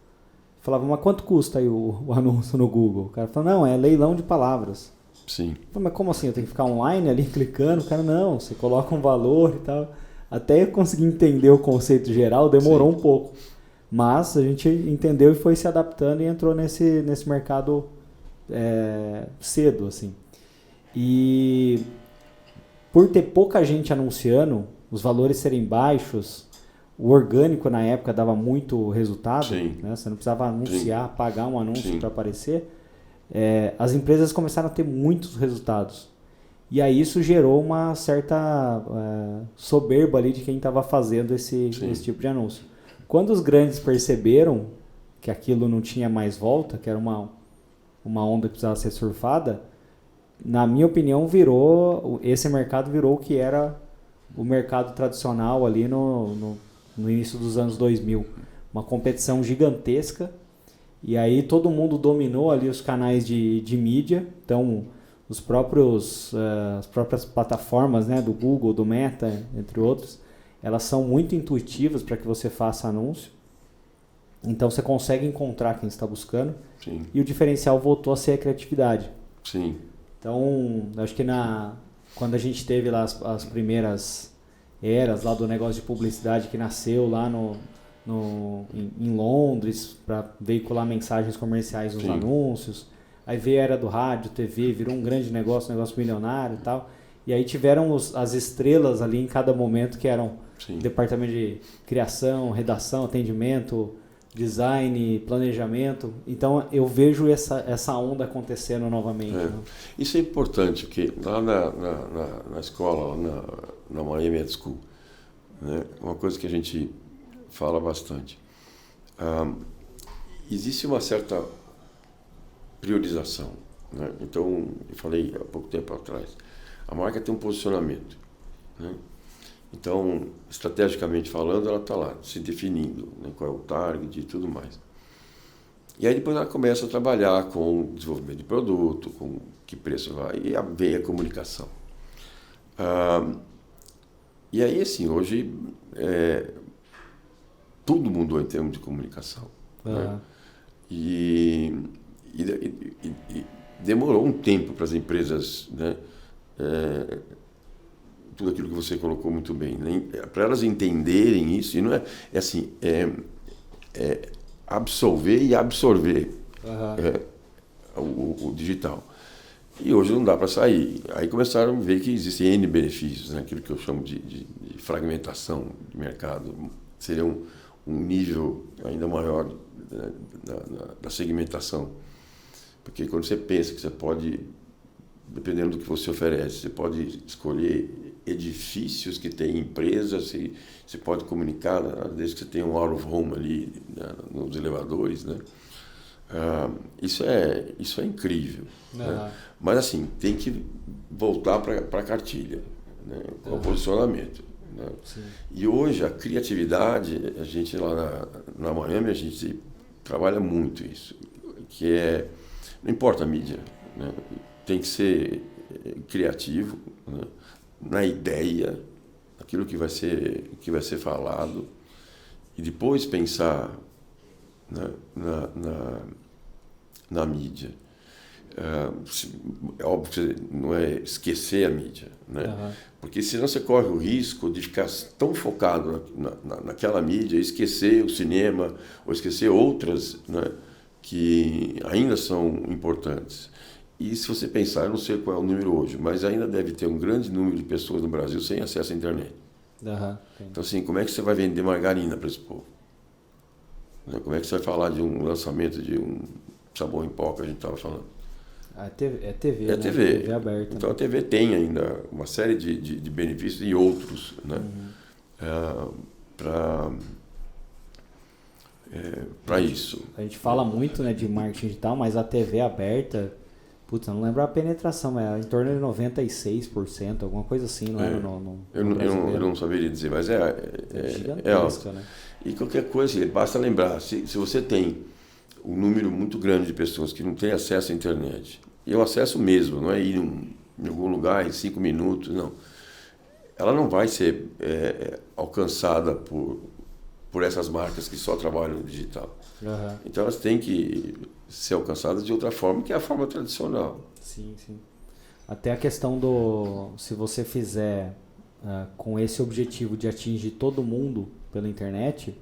falava, mas quanto custa aí o anúncio no Google? O cara falou, não, é leilão de palavras. Sim. Eu falei, mas como assim? Eu tenho que ficar online ali clicando? O cara, não, você coloca um valor e tal. Até eu conseguir entender o conceito geral, demorou um pouco. Mas a gente entendeu e foi se adaptando e entrou nesse mercado cedo, assim. E por ter pouca gente anunciando, os valores serem baixos, o orgânico na época dava muito resultado, né? Você não precisava anunciar, pagar um anúncio para aparecer. As empresas começaram a ter muitos resultados. E aí isso gerou uma certa soberba ali de quem estava fazendo esse tipo de anúncio. Quando os grandes perceberam que aquilo não tinha mais volta, que era uma onda que precisava ser surfada, na minha opinião, esse mercado virou o que era o mercado tradicional ali no início dos anos 2000. Uma competição gigantesca. E aí todo mundo dominou ali os canais de mídia. Então, as próprias plataformas, né, do Google, do Meta, entre outros, elas são muito intuitivas para que você faça anúncio. Então, você consegue encontrar quem está buscando. Sim. E o diferencial voltou a ser a criatividade. Sim. Então, acho que quando a gente teve lá as primeiras eras lá do negócio de publicidade que nasceu lá em Londres para veicular mensagens comerciais nos anúncios, aí veio a era do rádio, TV, virou um grande negócio milionário e tal, e aí tiveram as estrelas ali em cada momento que eram departamento de criação, redação, atendimento, design, planejamento. Então eu vejo essa onda acontecendo novamente. Né? Isso é importante, porque lá na escola, lá na Miami Ed School, né, uma coisa que a gente fala bastante, existe uma certa priorização. Né? Então, eu falei há pouco tempo atrás, a marca tem um posicionamento. Né? Então, estrategicamente falando, ela está lá, se definindo, né, qual é o target e tudo mais. E aí depois ela começa a trabalhar com desenvolvimento de produto, com que preço vai, e vem a comunicação. E aí, assim, hoje, tudo mudou em termos de comunicação. Né? E demorou um tempo para as empresas, né, tudo aquilo que você colocou muito bem, né? Para elas entenderem isso, e não é absolver e absorver. o digital. E hoje não dá para sair. Aí começaram a ver que existem N benefícios, né? Aquilo que eu chamo de fragmentação de mercado. Seria um nível ainda maior da segmentação. Porque quando você pensa que você pode, dependendo do que você oferece, você pode escolher edifícios que têm empresas, você pode comunicar, desde que você tenha um out of home ali, né, nos elevadores, né? Isso é incrível. Né? Mas assim, tem que voltar para a cartilha, né? O posicionamento. Né? E hoje a criatividade, a gente lá na Miami, a gente trabalha muito isso, que não importa a mídia, né? Tem que ser criativo, né? Na ideia, aquilo que vai ser falado, e depois pensar na mídia. É óbvio que não é esquecer a mídia, né? Porque senão você corre o risco de ficar tão focado naquela mídia e esquecer o cinema ou esquecer outras, né, que ainda são importantes. E se você pensar, eu não sei qual é o número hoje, mas ainda deve ter um grande número de pessoas no Brasil sem acesso à internet. Então, assim, como é que você vai vender margarina para esse povo? Como é que você vai falar de um lançamento de um sabão em pó que a gente estava falando? É TV, né? TV aberta. Então, a TV tem ainda uma série de benefícios e outros, né? Para isso. A gente fala muito, né, de marketing digital, mas a TV aberta, putz, eu não lembro a penetração, mas é em torno de 96%, alguma coisa assim, não era no eu não saberia dizer, mas é alto. Né? E qualquer coisa, basta lembrar, se você tem um número muito grande de pessoas que não têm acesso à internet, e o acesso mesmo, não é ir em algum lugar em 5 minutos, não. Ela não vai ser alcançada por essas marcas que só trabalham no digital. Então elas têm que ser alcançadas de outra forma, que é a forma tradicional. Sim. Até a questão se você fizer com esse objetivo de atingir todo mundo pela internet,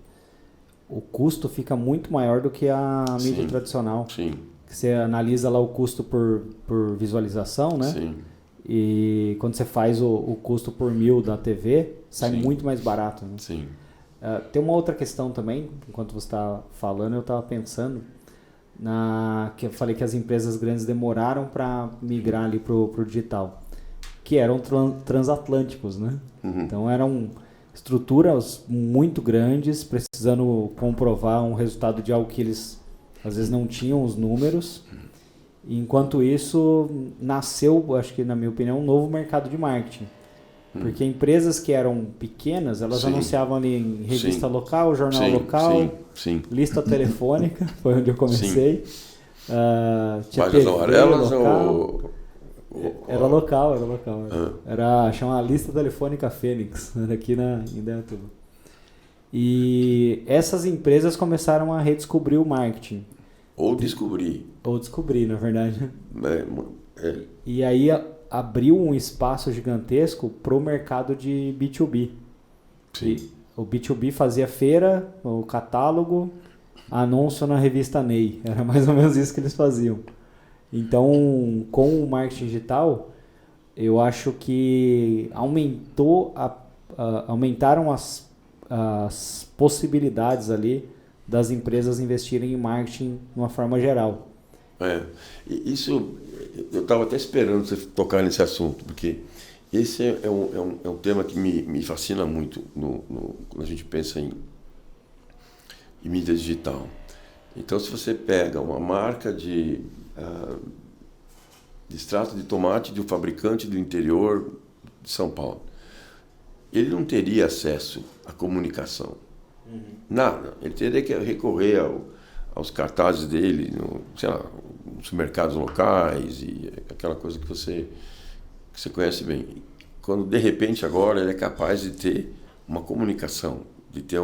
o custo fica muito maior do que a mídia tradicional. Sim. Você analisa lá o custo por visualização, né? Sim. E quando você faz o custo por 1000 da TV, sai muito mais barato. Né? Sim. Tem uma outra questão também, enquanto você está falando, eu estava pensando que eu falei que as empresas grandes demoraram para migrar ali para o digital, que eram transatlânticos, né? Então eram estruturas muito grandes, precisando comprovar um resultado de algo que eles às vezes não tinham os números. Enquanto isso, nasceu, acho que na minha opinião, um novo mercado de marketing. Porque empresas que eram pequenas, elas anunciavam ali em revista local, jornal local, lista telefônica, foi onde eu comecei. Tinha páginas amarelas ou... Era local. Era chamada Lista Telefônica Fênix, aqui em Indaiatuba. E essas empresas começaram a redescobrir o marketing. Ou descobrir, na verdade. E aí abriu um espaço gigantesco para o mercado de B2B. E o B2B fazia feira, o catálogo, anúncio na revista Ney. Era mais ou menos isso que eles faziam. Então, com o marketing digital, eu acho que aumentaram as possibilidades ali das empresas investirem em marketing de uma forma geral. Isso, eu estava até esperando você tocar nesse assunto, porque esse é um tema que me fascina muito quando a gente pensa em mídia digital. Então, se você pega uma marca de extrato de tomate de um fabricante do interior de São Paulo, ele não teria acesso à comunicação. Nada. Ele teria que recorrer aos cartazes dele, nos supermercados locais e aquela coisa que você conhece bem. Quando, de repente, agora ele é capaz de ter uma comunicação, de ter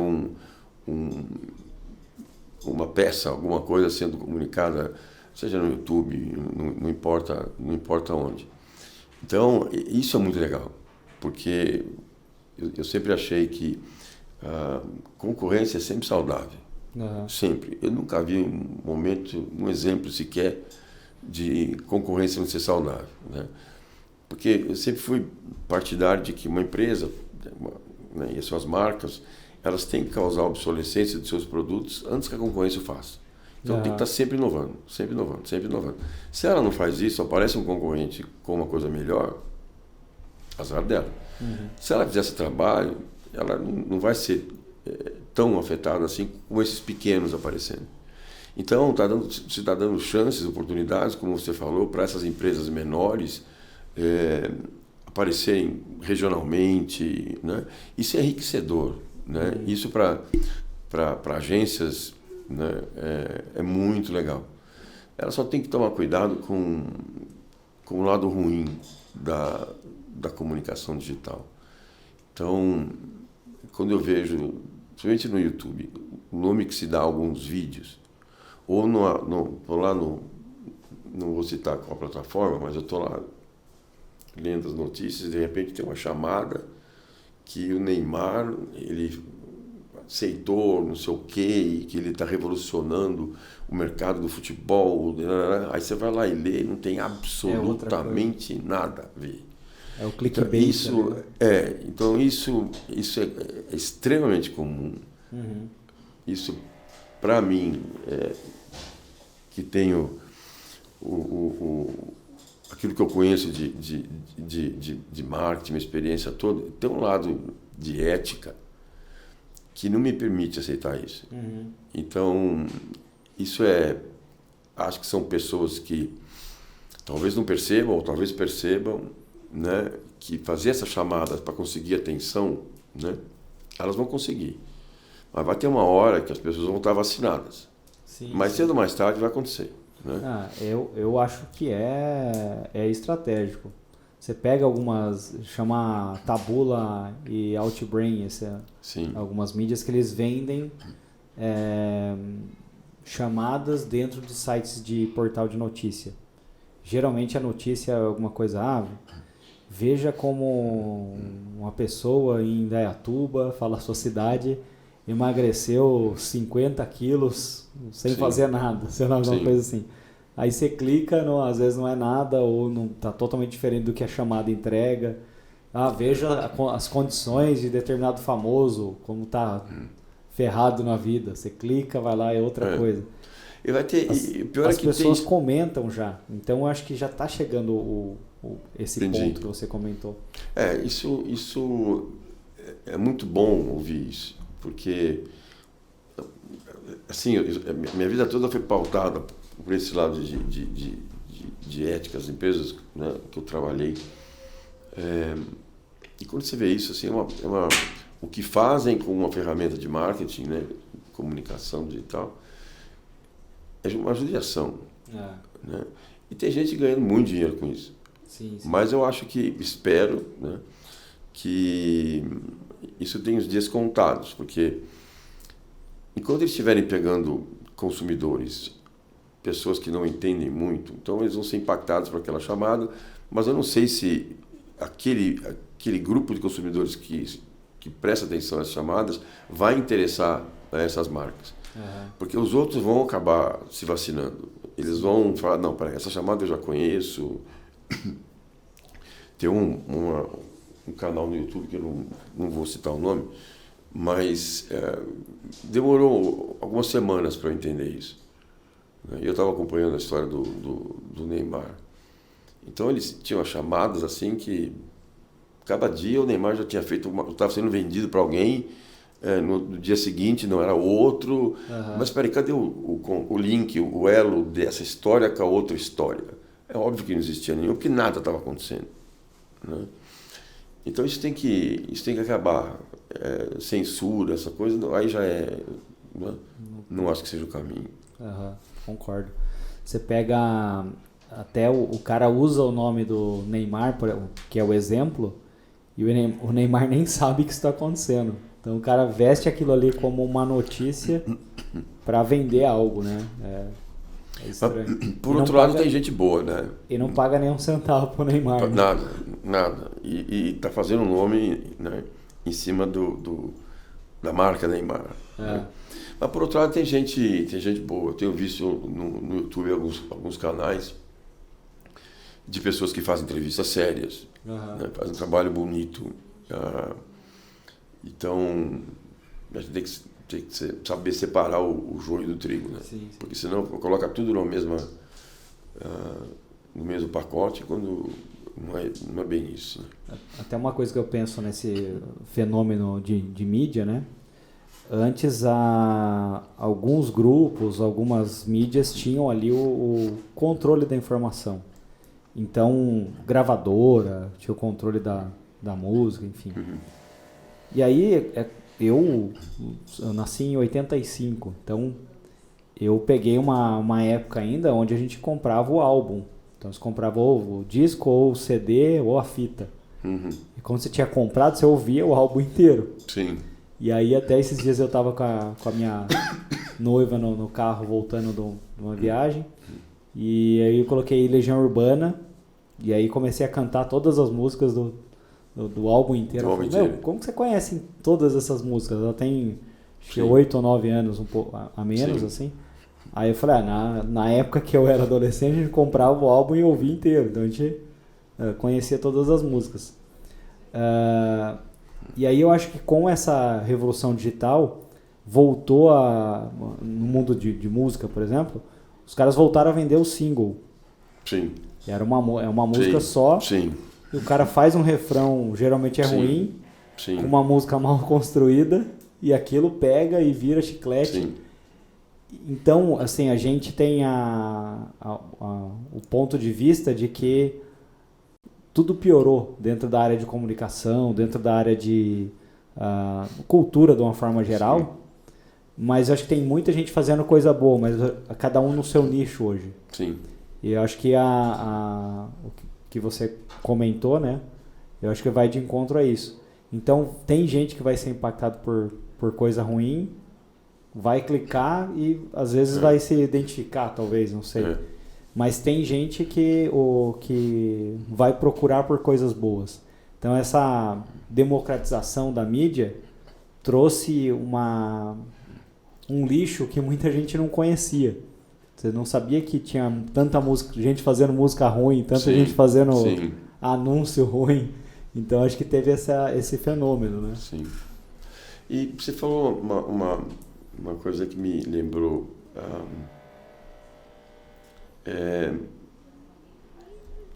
uma peça, alguma coisa sendo comunicada, seja no YouTube, não importa onde. Então, isso é muito legal, porque eu sempre achei que a concorrência é sempre saudável. Sempre. Eu nunca vi um exemplo sequer de concorrência não ser saudável, né? Porque eu sempre fui partidário de que uma empresa, né, e as suas marcas, elas têm que causar obsolescência dos seus produtos antes que a concorrência o faça. Então tem que estar sempre inovando, sempre inovando, sempre inovando. Se ela não faz isso, aparece um concorrente com uma coisa melhor, azar dela. Se ela fizer esse trabalho, ela não vai ser tão afetada assim como esses pequenos aparecendo. Então se está dando chances, oportunidades, como você falou, para essas empresas menores aparecerem regionalmente, né? Isso é enriquecedor, né? Isso para agências, né? É muito legal. Ela só tem que tomar cuidado com o lado ruim da comunicação digital. Então, quando eu vejo, principalmente no YouTube, o nome que se dá a alguns vídeos, ou não vou citar qual plataforma, mas eu estou lá lendo as notícias e de repente tem uma chamada que o Neymar, ele aceitou não sei o quê, que ele está revolucionando o mercado do futebol. Aí você vai lá e lê, não tem absolutamente nada a ver. É o clickbait. Então isso é extremamente comum. Isso, para mim, que tenho aquilo que eu conheço de marketing, minha experiência toda, tem um lado de ética que não me permite aceitar isso. Então, acho que são pessoas que talvez não percebam, ou talvez percebam, né, que fazer essas chamadas para conseguir atenção, né, elas vão conseguir. Mas vai ter uma hora que as pessoas vão estar vacinadas. Mais cedo ou mais tarde vai acontecer. Né? Eu acho que é estratégico. Você pega chama Taboola e Outbrain, algumas mídias que eles vendem chamadas dentro de sites de portal de notícia. Geralmente a notícia é alguma coisa, veja como uma pessoa em Indaiatuba, fala a sua cidade, emagreceu 50 quilos sem fazer nada, sei lá, alguma coisa assim. Aí você clica, às vezes não é nada, ou não está totalmente diferente do que a chamada entrega. Veja as condições de determinado famoso, como está ferrado na vida. Você clica, vai lá, é outra coisa. E vai ter, as pessoas comentam já. Então eu acho que já está chegando esse ponto que você comentou. Isso é muito bom ouvir isso, porque assim, minha vida toda foi pautada por esse lado de ética, as empresas, né, que eu trabalhei. E quando você vê isso, assim, o que fazem com uma ferramenta de marketing, né, comunicação digital, é uma judiação. Né? E tem gente ganhando muito dinheiro com isso. Sim. Mas eu espero, né, que isso tenha os dias contados, porque enquanto eles estiverem pegando consumidores, pessoas que não entendem muito, então eles vão ser impactados por aquela chamada, mas eu não sei se aquele grupo de consumidores que presta atenção às chamadas vai interessar a essas marcas. Porque os outros vão acabar se vacinando. Eles vão falar, não, peraí, essa chamada eu já conheço. Tem um canal no YouTube que eu não vou citar o nome, mas demorou algumas semanas para eu entender isso. Eu estava acompanhando a história do Neymar. Então eles tinham chamadas assim que cada dia o Neymar já tinha feito, estava sendo vendido para alguém, no dia seguinte não era outro. Mas espera aí, cadê o link, o elo dessa história com a outra história? É óbvio que não existia nenhum, porque nada estava acontecendo. Né? Então isso tem que acabar. Censura, essa coisa, aí já né? Não acho que seja o caminho. Concordo. Você pega, até o cara usa o nome do Neymar, que é o exemplo, e o Neymar nem sabe que isso está acontecendo. Então o cara veste aquilo ali como uma notícia para vender algo, né? É estranho. Por outro lado, tem gente boa, né? E não paga nem um centavo pro Neymar. Nada. E tá fazendo um nome, né, em cima da marca Neymar. Né? Mas por outro lado, tem gente boa. Eu tenho visto no YouTube alguns canais de pessoas que fazem entrevistas sérias, né? Fazem um trabalho bonito. Então, a gente tem que saber separar o joio do trigo, né? Sim. Porque senão coloca tudo no mesmo pacote, quando não é bem isso. Né? Até uma coisa que eu penso nesse fenômeno de mídia, né? Antes, alguns grupos, algumas mídias tinham ali o controle da informação. Então, gravadora, tinha o controle da música, enfim. E aí, eu nasci em 85, então eu peguei uma época ainda onde a gente comprava o álbum. Então, você comprava ou o disco, ou o CD, ou a fita. E quando você tinha comprado, você ouvia o álbum inteiro. Sim. E aí até esses dias eu tava com a minha noiva no carro voltando de uma viagem. E aí eu coloquei Legião Urbana. E aí comecei a cantar todas as músicas do álbum inteiro. Do álbum inteiro. Como que você conhece todas essas músicas? Ela tem 8 ou 9 anos, um pouco a menos, sim, assim. Aí eu falei, na época que eu era adolescente, a gente comprava o álbum e ouvia inteiro. Então a gente conhecia todas as músicas. E aí eu acho que com essa revolução digital, voltou no mundo de música, por exemplo, os caras voltaram a vender o single. Sim. É uma música só. Sim. E o cara faz um refrão, geralmente ruim, sim, com uma música mal construída, e aquilo pega e vira chiclete. Sim. Então, assim, a gente tem o ponto de vista de que tudo piorou dentro da área de comunicação, dentro da área de cultura de uma forma geral. Sim. Mas eu acho que tem muita gente fazendo coisa boa, mas cada um no seu nicho hoje. Sim. E eu acho que o que você comentou, né? Eu acho que vai de encontro a isso. Então, tem gente que vai ser impactado por coisa ruim, vai clicar e às vezes vai se identificar, talvez, não sei. Mas tem gente que vai procurar por coisas boas. Então, essa democratização da mídia trouxe um lixo que muita gente não conhecia. Você não sabia que tinha tanta gente fazendo música ruim, tanta gente fazendo anúncio ruim. Então, acho que teve esse fenômeno, né? Sim. E você falou uma coisa que me lembrou.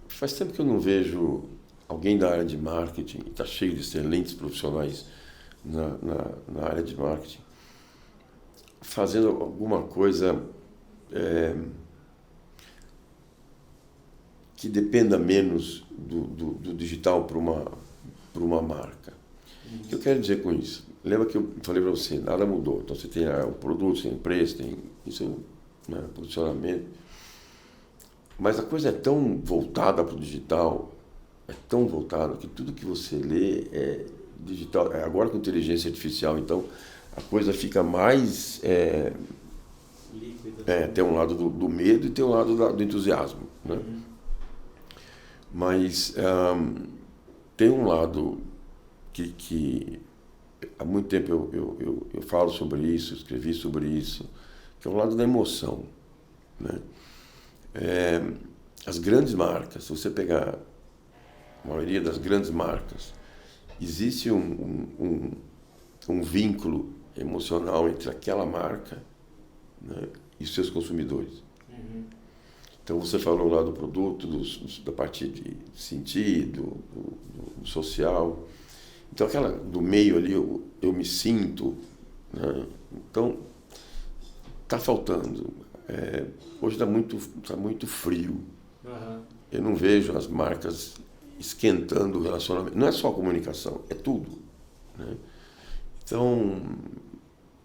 Faz tempo que eu não vejo alguém da área de marketing, está cheio de excelentes profissionais na área de marketing, fazendo alguma coisa que dependa menos do digital para uma marca. O que eu quero dizer com isso? Lembra que eu falei para você, nada mudou. Então você tem o produto, tem o preço, tem isso, né, posicionamento. Mas a coisa é tão voltada para o digital, é tão voltada que tudo que você lê é digital. Agora com inteligência artificial, então a coisa fica mais... tem um lado do medo e tem um lado do entusiasmo, né? Mas tem um lado que há muito tempo eu falo sobre isso, escrevi sobre isso, que é o lado da emoção, né? As grandes marcas, se você pegar a maioria das grandes marcas, existe um vínculo emocional entre aquela marca, né, e os seus consumidores. Então você falou lá do produto, da parte de sentido, do social. Então aquela do meio ali eu me sinto, né? Então está faltando. Hoje está muito frio. Eu não vejo as marcas esquentando o relacionamento. Não é só a comunicação, é tudo, né? Então,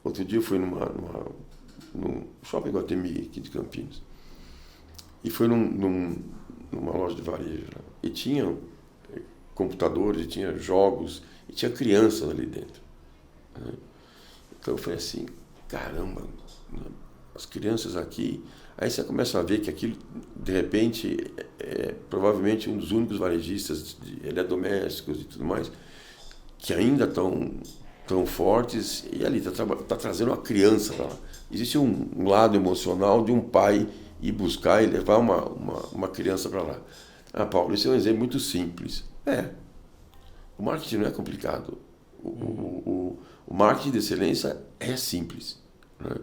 outro dia eu fui num shopping Guatemi aqui de Campinas. E fui numa loja de varejo lá. E tinha computadores, e tinha jogos, e tinha crianças ali dentro, né? Então eu falei assim, caramba, né? As crianças aqui... Aí você começa a ver que aquilo, de repente, é provavelmente um dos únicos varejistas de eletrodomésticos e tudo mais, que ainda estão fortes, e ali está trazendo uma criança para lá. Existe um lado emocional de um pai ir buscar e levar uma criança para lá. Paulo, esse é um exemplo muito simples. O marketing não é complicado. O marketing de excelência é simples, né?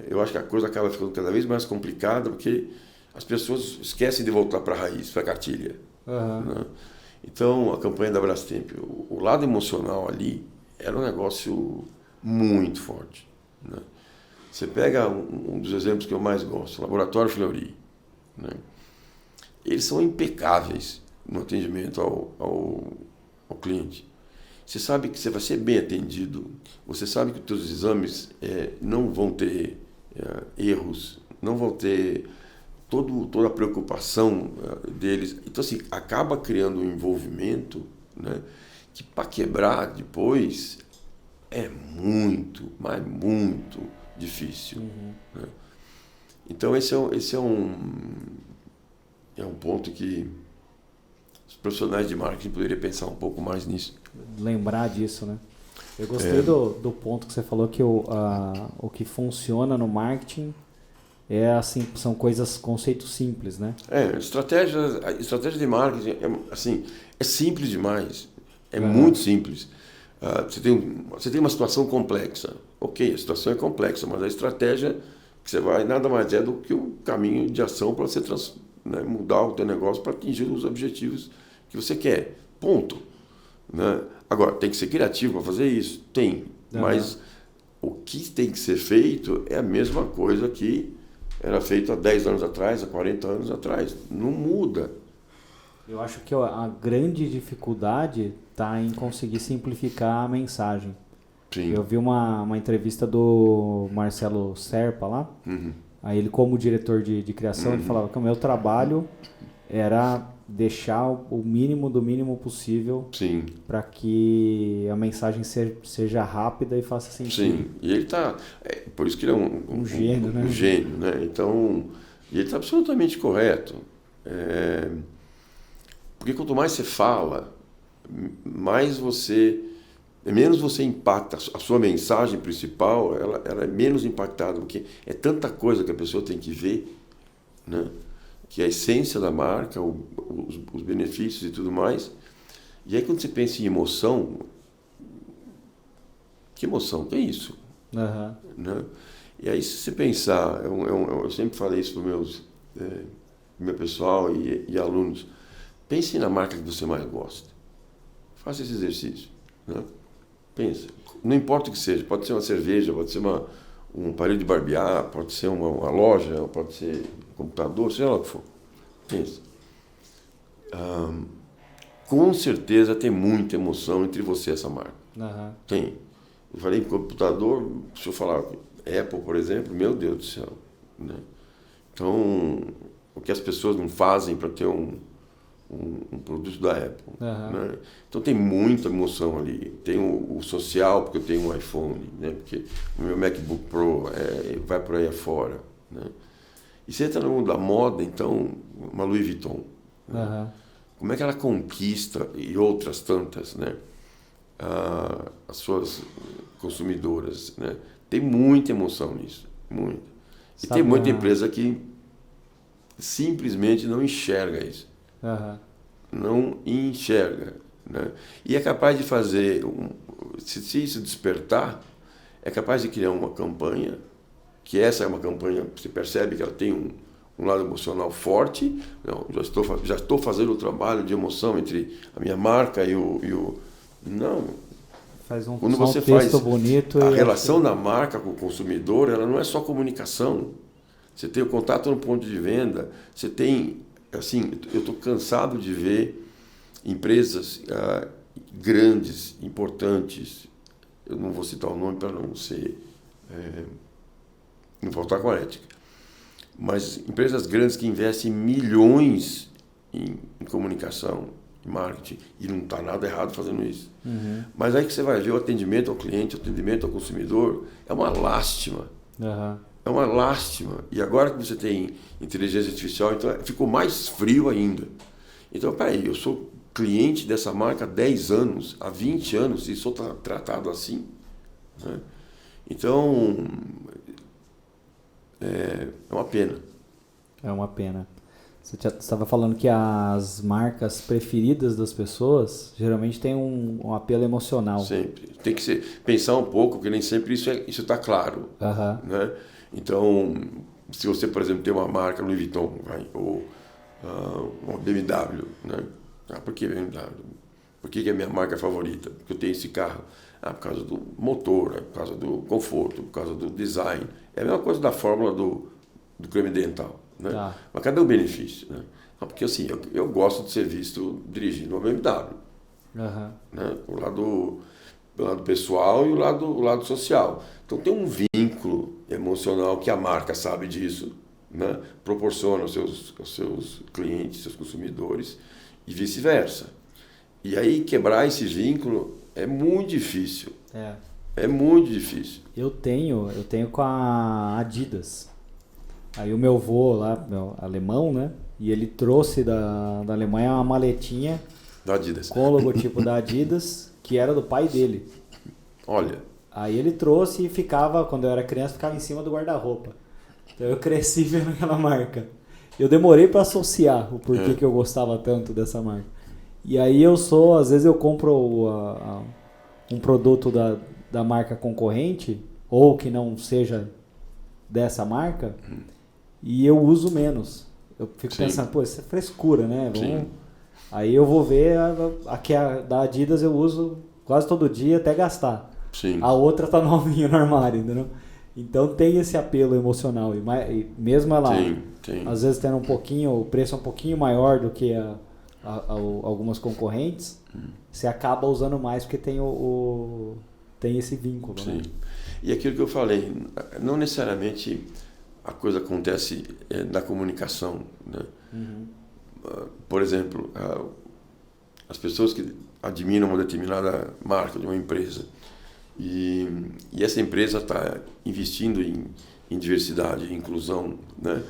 Eu acho que a coisa acaba ficando cada vez mais complicada porque as pessoas esquecem de voltar para a raiz, para a cartilha. Né? Então, a campanha da Brastemp, o lado emocional ali era um negócio muito forte, né? Você pega um dos exemplos que eu mais gosto, o Laboratório Fleury, né? Eles são impecáveis no atendimento ao cliente. Você sabe que você vai ser bem atendido, você sabe que os seus exames não vão ter erros, não vão ter toda a preocupação deles. Então, assim, acaba criando um envolvimento, né, que para quebrar depois é muito, mas muito difícil. Né? Então, esse é um ponto que os profissionais de marketing poderiam pensar um pouco mais nisso. Lembrar disso, né? Eu gostei do ponto que você falou que o que funciona no marketing assim, são conceitos simples, né? A estratégia de marketing é simples demais. Muito simples. Você tem uma situação complexa. Ok, a situação é complexa, mas a estratégia que você vai nada mais é do que o caminho de ação para você mudar o teu negócio para atingir os objetivos que você quer. Ponto. Né? Agora, tem que ser criativo para fazer isso? Tem. Mas o que tem que ser feito é a mesma coisa que era feito há 10 anos atrás, há 40 anos atrás. Não muda. Eu acho que a grande dificuldade está em conseguir simplificar a mensagem. Sim. Eu vi uma entrevista do Marcelo Serpa lá. Aí ele, como diretor de criação, ele falava que o meu trabalho era deixar o mínimo do mínimo possível para que a mensagem seja rápida e faça sentido. Sim, e ele está... por isso que ele é um gênio, né? Um gênio, né? Então, e ele está absolutamente correto. Porque quanto mais você fala, menos você impacta. A sua mensagem principal, ela é menos impactada, porque é tanta coisa que a pessoa tem que ver, né? Que é a essência da marca, os benefícios e tudo mais. E aí quando você pensa em emoção, que emoção? Que é isso? Né? E aí se você pensar, eu sempre falei isso para o meu pessoal e alunos, pense na marca que você mais gosta. Faça esse exercício. Né? Pensa. Não importa o que seja, pode ser uma cerveja, pode ser um aparelho de barbear, pode ser uma loja, pode ser um computador, seja lá o que for. Pensa. Com certeza tem muita emoção entre você e essa marca. Tem. Eu falei em computador, se eu falar Apple, por exemplo, meu Deus do céu. Né? Então, o que as pessoas não fazem para ter um produto da Apple. Né? Então tem muita emoção ali. Tem o social, porque eu tenho um iPhone, né? Porque o meu MacBook Pro vai por aí afora. Né? E você entra no mundo da moda, então, uma Louis Vuitton. Né? Como é que ela conquista, e outras tantas, né? As suas consumidoras. Né? Tem muita emoção nisso. Muita. E tem muita empresa que simplesmente não enxerga isso. Não enxerga. Né? E é capaz de fazer, se isso despertar, é capaz de criar uma campanha, que essa é uma campanha, você percebe que ela tem um lado emocional forte. Não, já estou fazendo o trabalho de emoção entre a minha marca e o... Não. Quando você faz bonito a relação da marca com o consumidor, ela não é só comunicação. Você tem o contato no ponto de venda, você tem... Assim, eu estou cansado de ver empresas grandes, importantes, eu não vou citar o nome para não faltar com a ética, mas empresas grandes que investem milhões em comunicação, em marketing, e não está nada errado fazendo isso. Mas aí que você vai ver o atendimento ao cliente, o atendimento ao consumidor, é uma lástima. É uma lástima. E agora que você tem inteligência artificial, então ficou mais frio ainda. Então, peraí, eu sou cliente dessa marca há 10 anos, há 20 anos, e sou tratado assim. Né? Então, é uma pena. É uma pena. Você estava falando que as marcas preferidas das pessoas geralmente têm um apelo emocional. Sempre. Tem que pensar um pouco, porque nem sempre isso está claro. Né? Então, se você, por exemplo, tem uma marca Louis Vuitton, ou uma BMW, né? Por que BMW? Por que é a minha marca favorita? Porque eu tenho esse carro. Por causa do motor, por causa do conforto, por causa do design. É a mesma coisa da fórmula do creme dental. Né? Mas cadê o benefício? Né? Porque assim, eu gosto de ser visto dirigindo uma BMW. Né? O lado pessoal e o lado social. Então tem um vínculo emocional que a marca sabe disso, né? Proporciona aos seus clientes, seus consumidores e vice-versa. E aí quebrar esse vínculo é muito difícil. É muito difícil. Eu tenho com a Adidas. Aí o meu avô lá, meu alemão, né? E ele trouxe da Alemanha uma maletinha da Adidas, com o logotipo da Adidas, que era do pai dele. Olha. Aí ele trouxe e ficava, quando eu era criança, ficava em cima do guarda-roupa. Então eu cresci vendo aquela marca. Eu demorei para associar o porquê que eu gostava tanto dessa marca. E aí às vezes eu compro um produto da marca concorrente, ou que não seja dessa marca, e eu uso menos. Eu fico pensando, pô, isso é frescura, né? Aí eu vou ver a da Adidas eu uso quase todo dia até gastar. A outra tá novinha no armário, entendeu? Então tem esse apelo emocional. E mesmo ela, às vezes tendo o preço é um pouquinho maior do que algumas concorrentes, você acaba usando mais porque tem esse vínculo. Né? E aquilo que eu falei, não necessariamente a coisa acontece na comunicação. Né? Por exemplo, as pessoas que admiram uma determinada marca de uma empresa e essa empresa está investindo em diversidade, em inclusão, né?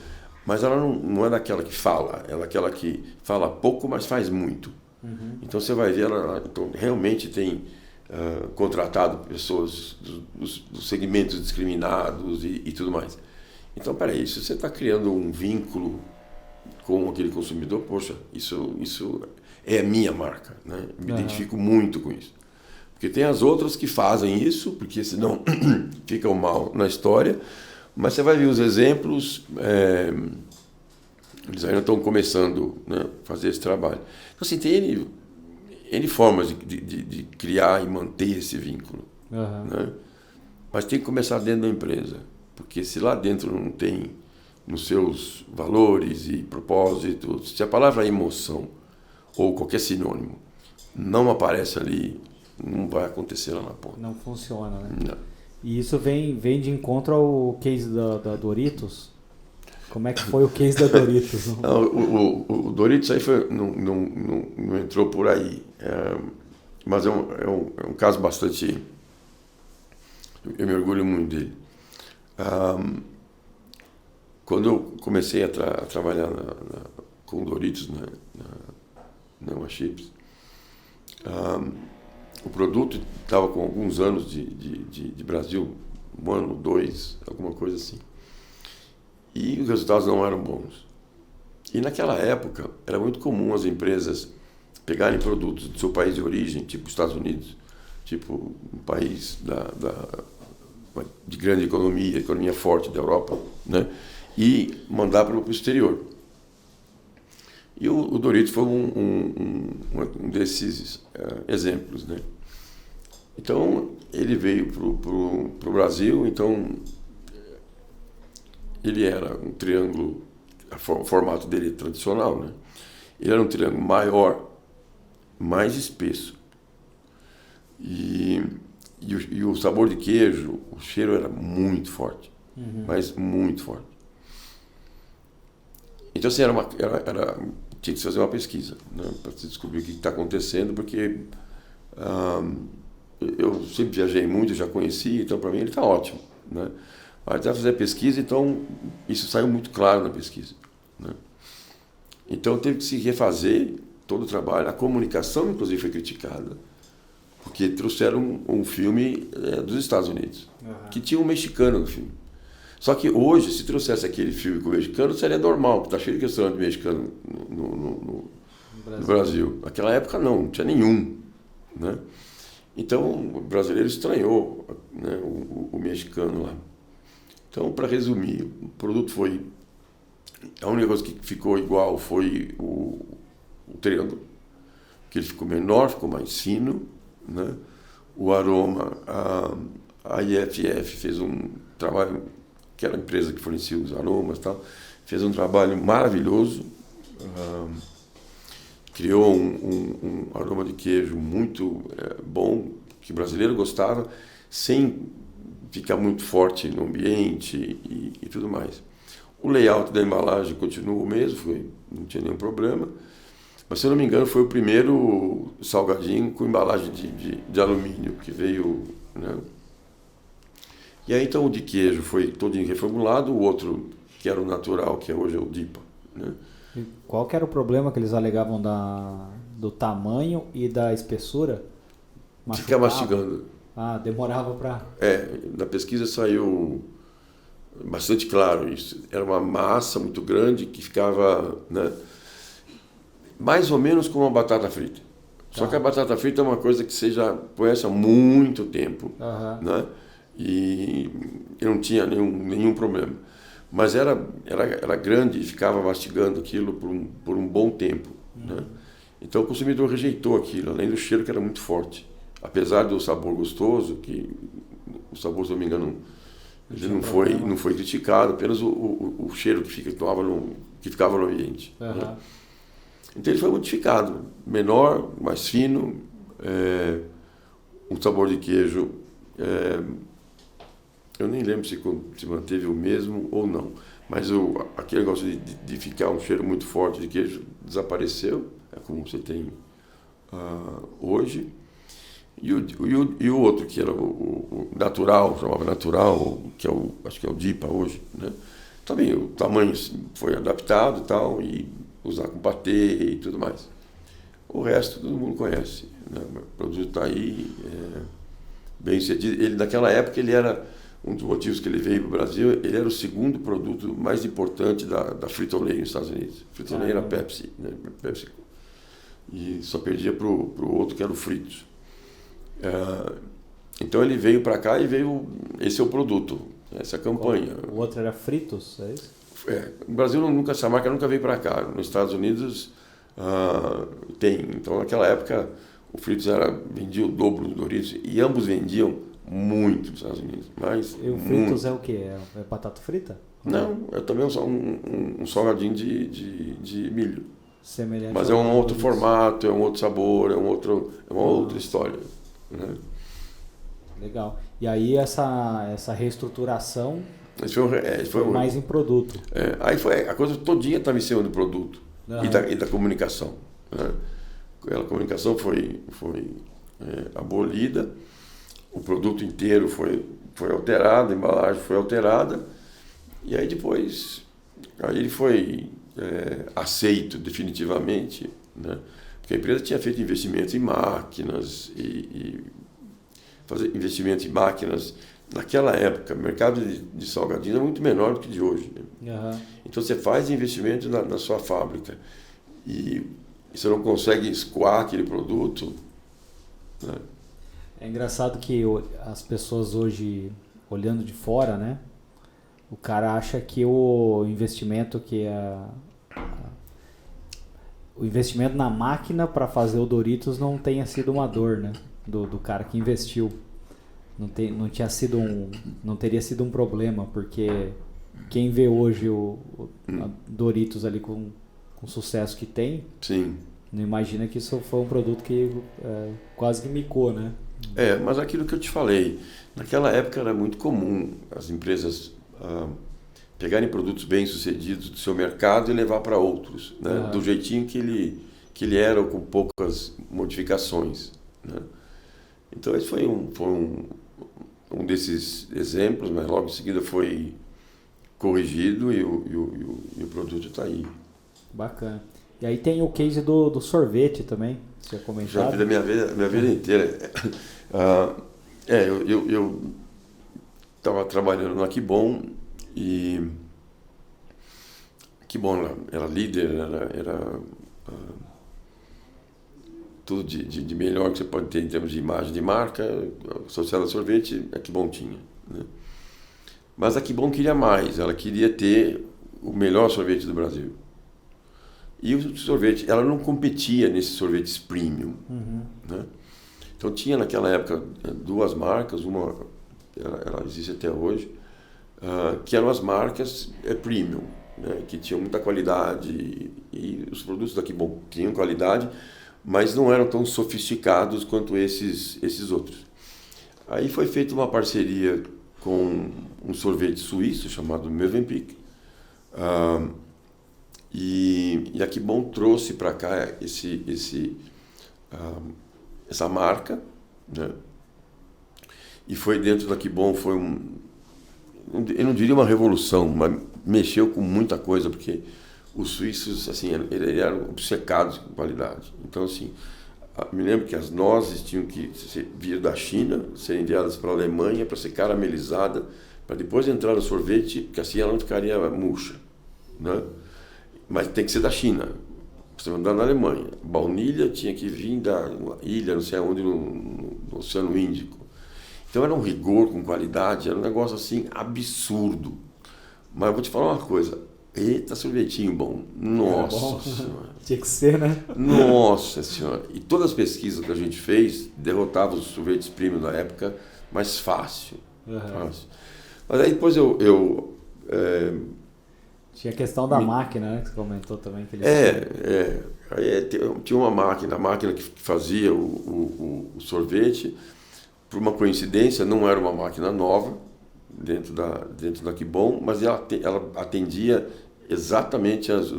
Mas ela não é daquela que fala, ela é aquela que fala pouco, mas faz muito. Então você vai ver, ela realmente tem contratado pessoas dos segmentos discriminados e tudo mais. Então, peraí, se você está criando um vínculo com aquele consumidor, poxa, isso é a minha marca, né? Me identifico muito com isso. Porque tem as outras que fazem isso, porque senão ficam mal na história, mas você vai ver os exemplos, eles ainda estão começando, né, a fazer esse trabalho. Então, assim, tem N formas de criar e manter esse vínculo. Né? Mas tem que começar dentro da empresa, porque se lá dentro não tem nos seus valores e propósitos, se a palavra emoção ou qualquer sinônimo não aparece ali, não vai acontecer lá na ponta. Não funciona, né? Não. E isso vem de encontro ao case da Doritos? Como é que foi o case da Doritos? Não, o Doritos aí não entrou por aí. Mas é um caso bastante... Eu me orgulho muito dele. Quando eu comecei a trabalhar com Doritos na Uma Chips, o produto estava com alguns anos de Brasil, 1 ano, 2, alguma coisa assim. E os resultados não eram bons. E naquela época, era muito comum as empresas pegarem produtos do seu país de origem, tipo Estados Unidos, tipo um país de grande economia forte da Europa, né? E mandar para o exterior. E o Doritos foi um desses exemplos, né? Então, ele veio para o Brasil, então ele era um triângulo, o formato dele é tradicional, né? Ele era um triângulo maior, mais espesso. E o sabor de queijo, o cheiro era muito forte, mas muito forte. Então, assim, tinha que fazer uma pesquisa, né, para se descobrir o que está acontecendo, porque eu sempre viajei muito, já conheci, então para mim ele está ótimo, né? Mas vai fazer pesquisa, então isso saiu muito claro na pesquisa, né? Então teve que se refazer todo o trabalho, a comunicação inclusive foi criticada, porque trouxeram um filme dos Estados Unidos, que tinha um mexicano no filme. Só que hoje, se trouxesse aquele filme com o mexicano, seria normal, porque está cheio de restaurante mexicano no Brasil. Naquela época não tinha nenhum, né? Então o brasileiro estranhou, né, o mexicano lá. Então, para resumir, o produto foi... A única coisa que ficou igual foi o triângulo, que ele ficou menor, ficou mais fino, né? O aroma, a IFF fez um trabalho, que era a empresa que fornecia os aromas e tal, fez um trabalho maravilhoso, criou um aroma de queijo muito bom, que o brasileiro gostava, sem ficar muito forte no ambiente e tudo mais. O layout da embalagem continuou o mesmo, não tinha nenhum problema, mas se eu não me engano foi o primeiro salgadinho com embalagem de alumínio que veio, né? E aí então o de queijo foi todinho reformulado, o outro que era o natural, que hoje é o DIPA, né? E qual que era o problema que eles alegavam do tamanho e da espessura? Ficar mastigando. Demorava para... Da pesquisa saiu bastante claro isso. Era uma massa muito grande que ficava, né, mais ou menos como uma batata frita. Só que a batata frita é uma coisa que você já conhece há muito tempo, né? E eu não tinha nenhum problema. Mas era grande e ficava mastigando aquilo por um bom tempo, né? Então o consumidor rejeitou aquilo, além do cheiro que era muito forte. Apesar do sabor gostoso, que o sabor, se não me engano, ele não foi criticado, apenas o cheiro que ficava no ambiente. Né? Então ele foi modificado, menor, mais fino, um sabor de queijo, eu nem lembro se manteve o mesmo ou não, mas aquele negócio de ficar um cheiro muito forte de queijo desapareceu, é como você tem hoje. E o outro, que era o natural, chamava natural, que acho que é o DIPA hoje, né? Também o tamanho foi adaptado e tal, e usar com patê e tudo mais. O resto todo mundo conhece, né? O produto está aí, bem sucedido. Naquela época ele era, um dos motivos que ele veio para o Brasil, ele era o segundo produto mais importante da Frito-Lay nos Estados Unidos. Frito-Lay era Pepsi, né? PepsiCo. E só perdia para o outro que era o Fritos. Então ele veio para cá e esse é o produto, essa é a campanha. O outro era Fritos, é isso? No Brasil essa marca nunca veio para cá. Nos Estados Unidos tem. Então naquela época o Fritos vendia o dobro do Doritos e ambos vendiam muito nos Estados Unidos. E o Fritos é o quê? É batata frita? Não, é também um salgadinho de milho. Semelhante. Mas é um outro formato, é um outro sabor, é uma outra história. Né? Legal. E aí essa reestruturação foi mais em produto. Aí a coisa todinha estava em cima do produto e da comunicação. Né? A comunicação foi abolida, o produto inteiro foi alterado, a embalagem foi alterada, e aí depois ele foi aceito definitivamente, né? Porque a empresa tinha feito investimentos em máquinas e fazer investimento em máquinas. Naquela época, o mercado de salgadinhos é muito menor do que de hoje. Né? Então você faz investimento na sua fábrica e você não consegue escoar aquele produto. Né? É engraçado que as pessoas hoje, olhando de fora, né? O cara acha que o investimento o investimento na máquina para fazer o Doritos não tenha sido uma dor, né? Do cara que investiu. Não teria sido um problema, porque quem vê hoje o Doritos ali com o sucesso que tem, sim, não imagina que isso foi um produto que quase que micou, né? Mas aquilo que eu te falei, naquela época era muito comum as empresas pegarem produtos bem-sucedidos do seu mercado e levar para outros, né? Do jeitinho que ele era, com poucas modificações. Né? Então esse foi um desses exemplos, mas logo em seguida foi corrigido e o produto está aí. Bacana. E aí tem o case do sorvete também, você ia comentar? Já vi da minha vida inteira. Eu estava trabalhando no Aquibom E que bom, ela era líder, era tudo de melhor que você pode ter em termos de imagem de marca. Associada a sorvete, a Que Bom tinha, né? Mas a Que Bom queria mais, ela queria ter o melhor sorvete do Brasil. E o sorvete, ela não competia nesses sorvetes premium, né? Então tinha naquela época duas marcas, uma ela existe até hoje, que eram as marcas premium, né? Que tinham muita qualidade, e os produtos da Que Bom tinham qualidade, mas não eram tão sofisticados quanto esses outros. Aí foi feita uma parceria com um sorvete suíço chamado Mövenpick, e a Que Bom trouxe para cá essa marca, né? E foi dentro da Que Bom, foi eu não diria uma revolução, mas mexeu com muita coisa, porque os suíços, assim, eles eram obcecados com qualidade. Então, assim, me lembro que as nozes tinham que vir da China, serem enviadas para a Alemanha para ser caramelizada, para depois entrar no sorvete, porque assim ela não ficaria murcha, né? Mas tem que ser da China, você mandar na Alemanha. Baunilha tinha que vir da ilha, não sei aonde, no Oceano Índico. Então era um rigor com qualidade, era um negócio assim absurdo. Mas eu vou te falar uma coisa, eita, sorvetinho bom, nossa senhora. Tinha que ser, né? Nossa senhora. E todas as pesquisas que a gente fez derrotavam os sorvetes premium da época mais fácil. Fácil. Mas aí depois tinha a questão da máquina, né, que você comentou também. Que Aí tinha uma máquina, a máquina que fazia o sorvete. Por uma coincidência, não era uma máquina nova dentro da Que Bom, mas ela atendia exatamente as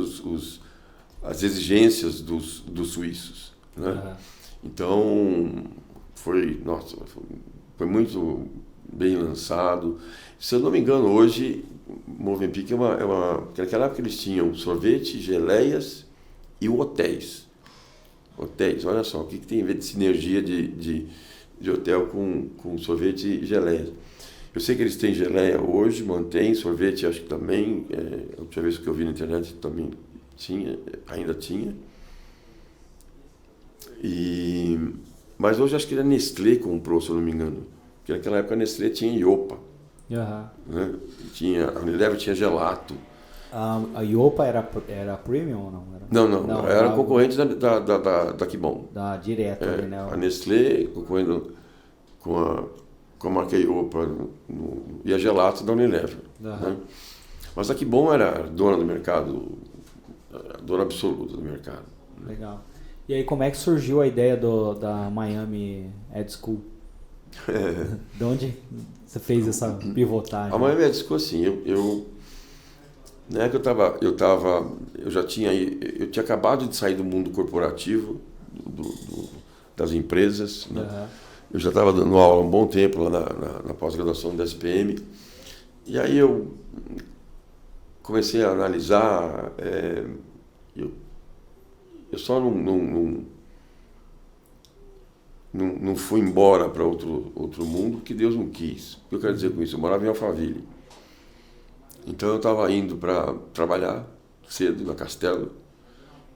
exigências dos suíços, né? Então foi muito bem lançado. Se eu não me engano, hoje Mövenpick porque naquela época eles tinham sorvete, geleias e hotéis. Hotéis, olha só, o que tem a ver de sinergia de hotel com sorvete e geleia. Eu sei que eles têm geleia hoje, mantém, sorvete acho que também, a última vez que eu vi na internet também ainda tinha. Mas hoje acho que a Nestlé comprou, se eu não me engano. Porque naquela época a Nestlé tinha Iopa. Né? A Unilever tinha Gelato. A Iopa era premium ou não? Não, era concorrente da Que Bom. Direto ali, né? A Nestlé concorrendo com a marca Iopa e a Gelato da Unilever. Né? Mas a Que Bom era dona do mercado, dona absoluta do mercado. Legal. E aí, como é que surgiu a ideia da Miami Ed School? De onde você fez essa pivotagem? A Miami Ed School, assim, na época eu tinha acabado de sair do mundo corporativo, das empresas, né? Eu já estava dando aula há um bom tempo lá na pós-graduação da SPM, e aí eu comecei a analisar, eu só não fui embora para outro mundo que Deus não quis. O que eu quero dizer com isso? Eu morava em Alphaville. Então eu estava indo para trabalhar cedo na Castelo,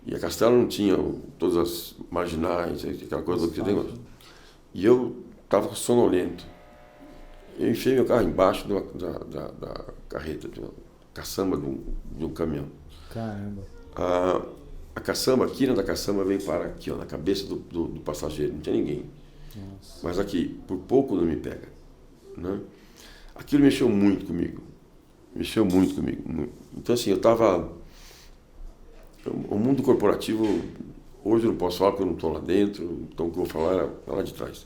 e a Castelo não tinha todas as marginais, aquela coisa que tem. E eu estava sonolento. Eu enfiei meu carro embaixo da carreta, de uma caçamba de um caminhão. Caramba. A caçamba, a quina da caçamba veio parar aqui, ó, na cabeça do passageiro, não tinha ninguém. Nossa. Mas aqui, por pouco não me pega, né? Aquilo mexeu muito comigo. Muito. Então, assim, o mundo corporativo, hoje eu não posso falar porque eu não estou lá dentro, então o que eu vou falar é lá de trás.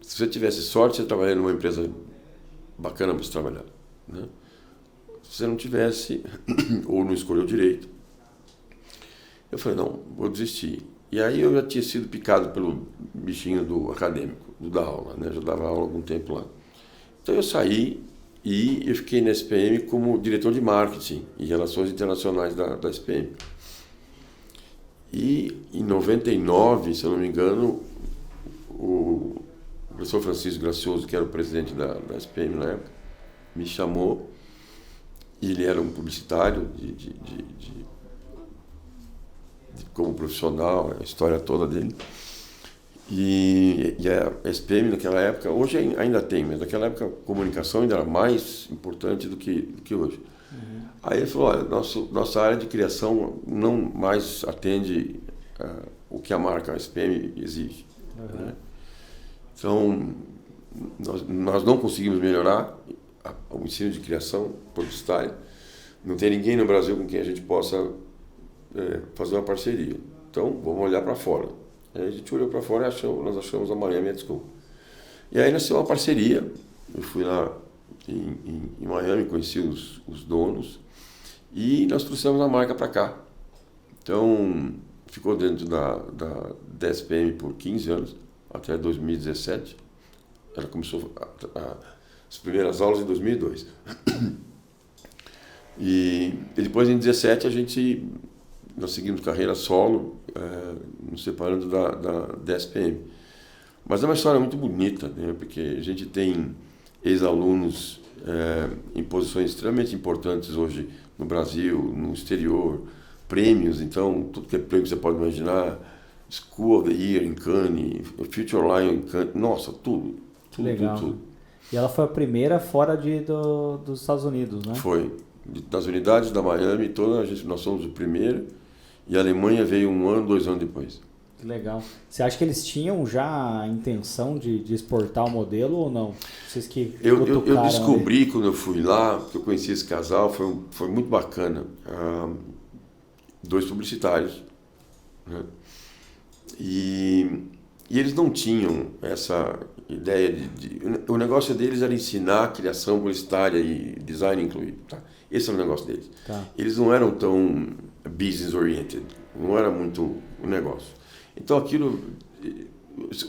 Se você tivesse sorte, você trabalharia numa empresa bacana para você trabalhar, né? Se você não tivesse, ou não escolheu direito, eu falei, não, vou desistir. E aí eu já tinha sido picado pelo bichinho do acadêmico, da aula, né? Eu já dava aula há algum tempo lá. Então eu saí e eu fiquei na SPM como diretor de marketing e relações internacionais da SPM. E em 99, se eu não me engano, o professor Francisco Gracioso, que era o presidente da SPM na época, me chamou, e ele era um publicitário como profissional, a história toda dele. E a SPM naquela época, hoje ainda tem, mas naquela época a comunicação ainda era mais importante do que hoje. Aí ele falou, olha, nossa área de criação não mais atende o que a marca SPM exige. Né? Então, nós não conseguimos melhorar o ensino de criação publicitária. Não tem ninguém no Brasil com quem a gente possa fazer uma parceria. Então, vamos olhar para fora. Aí a gente olhou para fora e nós achamos a Miami Ad School. E aí nasceu uma parceria. Eu fui lá em Miami, conheci os donos e nós trouxemos a marca para cá. Então, ficou dentro da SPM por 15 anos, até 2017. Ela começou as primeiras aulas em 2002. E depois, em 2017, nós seguimos carreira solo, nos separando da SPM. Mas é uma história muito bonita, né? Porque a gente tem ex-alunos em posições extremamente importantes hoje no Brasil, no exterior, prêmios, então, tudo que é prêmio que você pode imaginar, School of the Year em Cannes, Future Lion em Cannes, nossa, tudo. Legal. Tudo. E ela foi a primeira fora dos Estados Unidos, né? Foi. Das unidades da Miami, nós somos o primeiro, e a Alemanha veio 1 ano, 2 anos depois. Legal. Você acha que eles tinham já a intenção de exportar o modelo ou não? Vocês que eu descobri quando eu fui lá, que eu conheci esse casal, foi muito bacana. 2 publicitários, né? E eles não tinham essa ideia o negócio deles era ensinar a criação publicitária e design incluído. Tá? Esse era o negócio deles. Tá. Eles não eram tão business oriented, não era muito o negócio. Então aquilo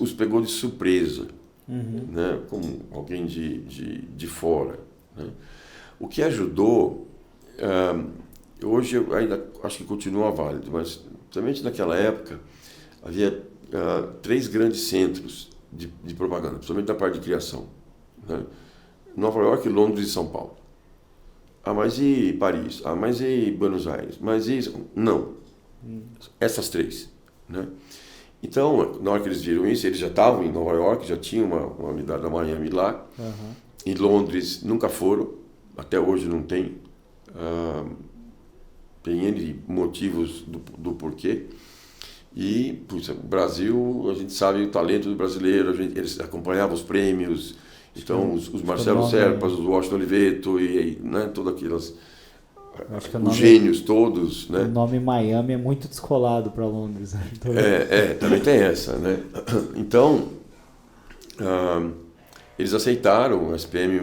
os pegou de surpresa, né? Como alguém de fora. Né? O que ajudou, hoje eu ainda acho que continua válido, mas somente naquela época havia 3 grandes centros de propaganda, principalmente da parte de criação. Né? Nova York, Londres e São Paulo. Mas e Paris? Mas e Buenos Aires? Mas e... Não. Essas 3. Né? Então, na hora que eles viram isso, eles já estavam em Nova York, já tinham uma unidade da Miami lá. Em Londres nunca foram, até hoje não tem. Tem N motivos do porquê. E, puxa, o Brasil, a gente sabe o talento do brasileiro, eles acompanhavam os prêmios, então os Marcelo Serpas, os Washington Oliveto, e né, todas aquelas... os gênios todos, né? O nome Miami é muito descolado para Londres. Também tem essa, né? Então, eles aceitaram a SPM,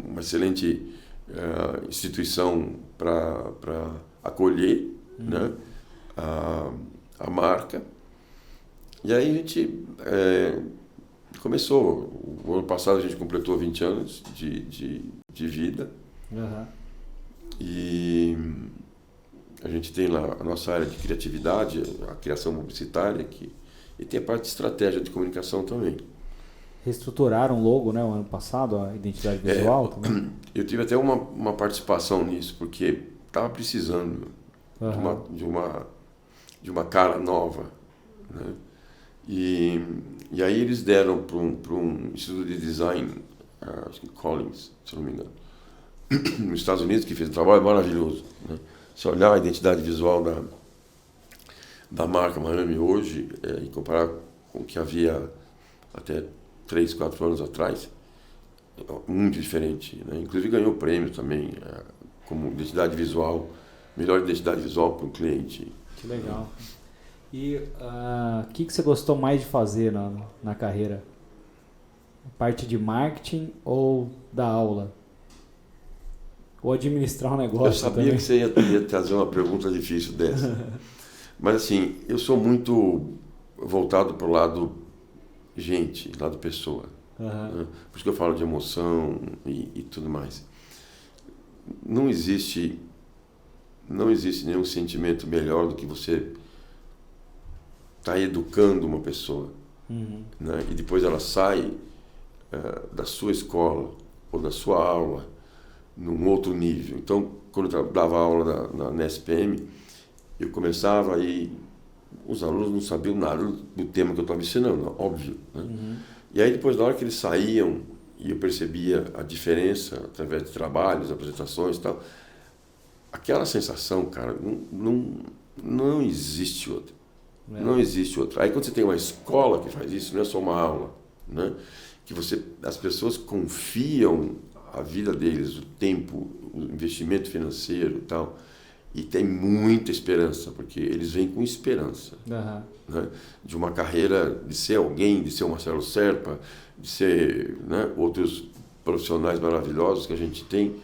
uma excelente instituição para acolher, né? A marca. E aí a gente começou. O ano passado a gente completou 20 anos de vida. E a gente tem lá a nossa área de criatividade, a criação publicitária, e tem a parte de estratégia de comunicação também. Reestruturaram o logo, né, o ano passado, a identidade visual também? Eu tive até uma participação nisso, porque estava precisando de uma cara nova. Né? E aí eles deram para um instituto de design, acho que Collins, se não me engano, nos Estados Unidos, que fez um trabalho maravilhoso. Né? Se olhar a identidade visual da marca Miami hoje e comparar com o que havia até 3, 4 anos atrás, é muito diferente. Né? Inclusive ganhou prêmio também como identidade visual, melhor identidade visual para o cliente. Que legal. E o que você gostou mais de fazer na carreira? A parte de marketing ou da aula? Ou administrar um negócio? Eu sabia também que você ia trazer uma pergunta difícil dessa. Mas assim, eu sou muito voltado para o lado gente, lado pessoa. Né? Por isso que eu falo de emoção e tudo mais. Não existe nenhum sentimento melhor do que você estar educando uma pessoa. Né? E depois ela sai da sua escola ou da sua aula num outro nível. Então, quando eu dava aula na SPM, eu começava aí, os alunos não sabiam nada do tema que eu estava ensinando, óbvio, né? E aí depois, na hora que eles saíam, e eu percebia a diferença através de trabalhos, apresentações e tal, aquela sensação, cara, não existe outra. Não existe outra. Aí quando você tem uma escola que faz isso, não é só uma aula, né? Que as pessoas confiam a vida deles, o tempo, o investimento financeiro e tal, e tem muita esperança, porque eles vêm com esperança, né? De uma carreira, de ser alguém, de ser o Marcelo Serpa, de ser, né, outros profissionais maravilhosos que a gente tem.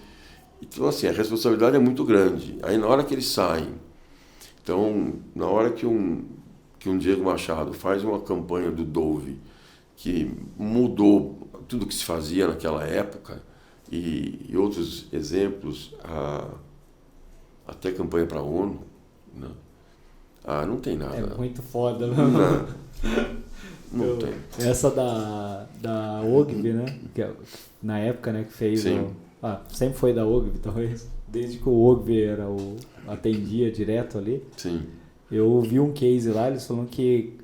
Então, assim, a responsabilidade é muito grande. Aí, na hora que eles saem, então, na hora que um Diego Machado faz uma campanha do Dove, que mudou tudo que se fazia naquela época, e outros exemplos, até campanha para a ONU, né? Não tem nada. É muito foda, né? Não tem. Essa da Ogilvy, né? Que, na época, né, que fez... sempre foi da Ogilvy, talvez. Desde que o Ogilvy atendia direto ali. Sim. Eu vi um case lá, eles falam que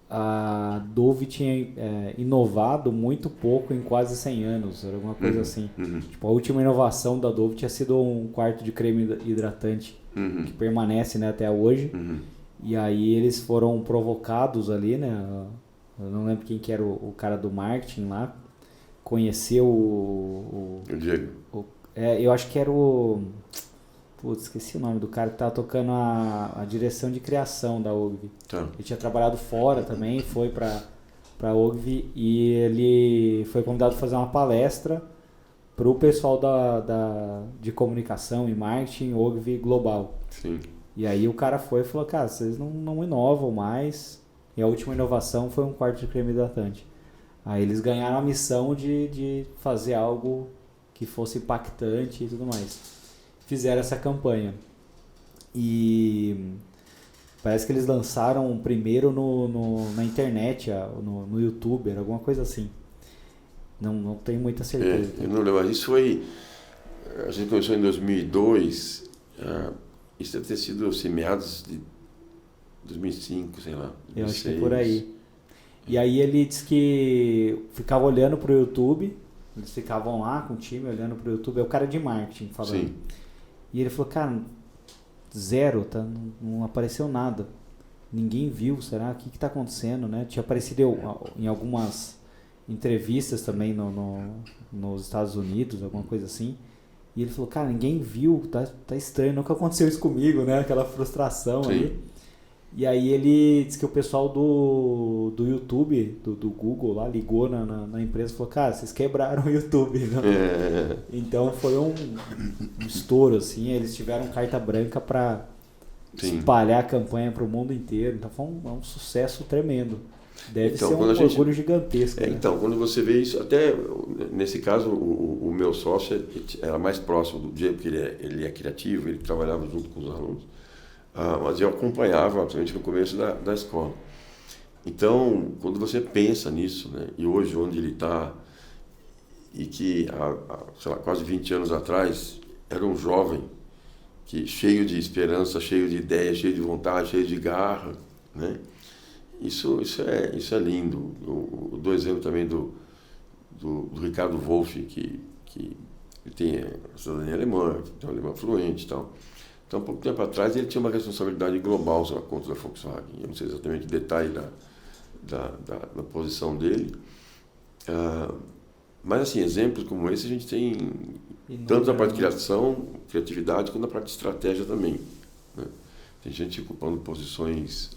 a Dove tinha inovado muito pouco em quase 100 anos, era alguma coisa assim. Tipo, a última inovação da Dove tinha sido um quarto de creme hidratante, que permanece, né, até hoje. E aí eles foram provocados ali, né? Eu não lembro quem que era o cara do marketing lá. Conheceu o Diego. Eu acho que era o... Putz, esqueci o nome do cara que tava tocando a direção de criação da Ogilvy. Tá. Ele tinha trabalhado fora também, foi pra Ogilvy e ele foi convidado a fazer uma palestra pro pessoal de comunicação e marketing Ogilvy Global. Sim. E aí o cara foi e falou, cara, vocês não inovam mais. E a última inovação foi um quarto de creme hidratante. Aí eles ganharam a missão de fazer algo que fosse impactante e tudo mais. Fizeram essa campanha. E parece que eles lançaram primeiro na internet, no YouTube, era alguma coisa assim. Não tenho muita certeza. Eu não lembro, mas isso foi... A gente começou em 2002, isso deve ter sido assim, meados de 2005, sei lá. 2006. Eu acho que é por aí. E aí ele disse que ficava olhando pro YouTube, eles ficavam lá com o time olhando pro YouTube, é o cara de marketing falando. Sim. E ele falou, cara, zero, tá? Não apareceu nada. Ninguém viu, será? O que tá acontecendo, né? Tinha aparecido em algumas entrevistas também nos Estados Unidos, alguma coisa assim. E ele falou, cara, ninguém viu, tá estranho, nunca aconteceu isso comigo, né? Aquela frustração. Sim. Ali. E aí ele disse que o pessoal do YouTube, do Google lá, ligou na empresa e falou, cara, vocês quebraram o YouTube, né? Então foi um estouro, assim, eles tiveram carta branca para espalhar a campanha para o mundo inteiro, então foi um sucesso tremendo. Deve ser um orgulho gigantesco. Né? Então, quando você vê isso, até nesse caso o meu sócio era mais próximo do Diego, porque ele é criativo, ele trabalhava junto com os alunos. Mas eu acompanhava, principalmente no começo da escola. Então, quando você pensa nisso, né, e hoje onde ele está, e que sei lá, quase 20 anos atrás era um jovem cheio de esperança, cheio de ideia, cheio de vontade, cheio de garra, né? Isso é lindo. Eu dou exemplo também do Ricardo Wolff, que ele tem a cidadania alemã, tem um alemão fluente e tal. Então, há pouco tempo atrás, ele tinha uma responsabilidade global sobre a conta da Volkswagen. Eu não sei exatamente o detalhe da posição dele. Mas, assim, exemplos como esse a gente tem tanto na parte de criatividade, quanto na parte de estratégia também. Né? Tem gente ocupando posições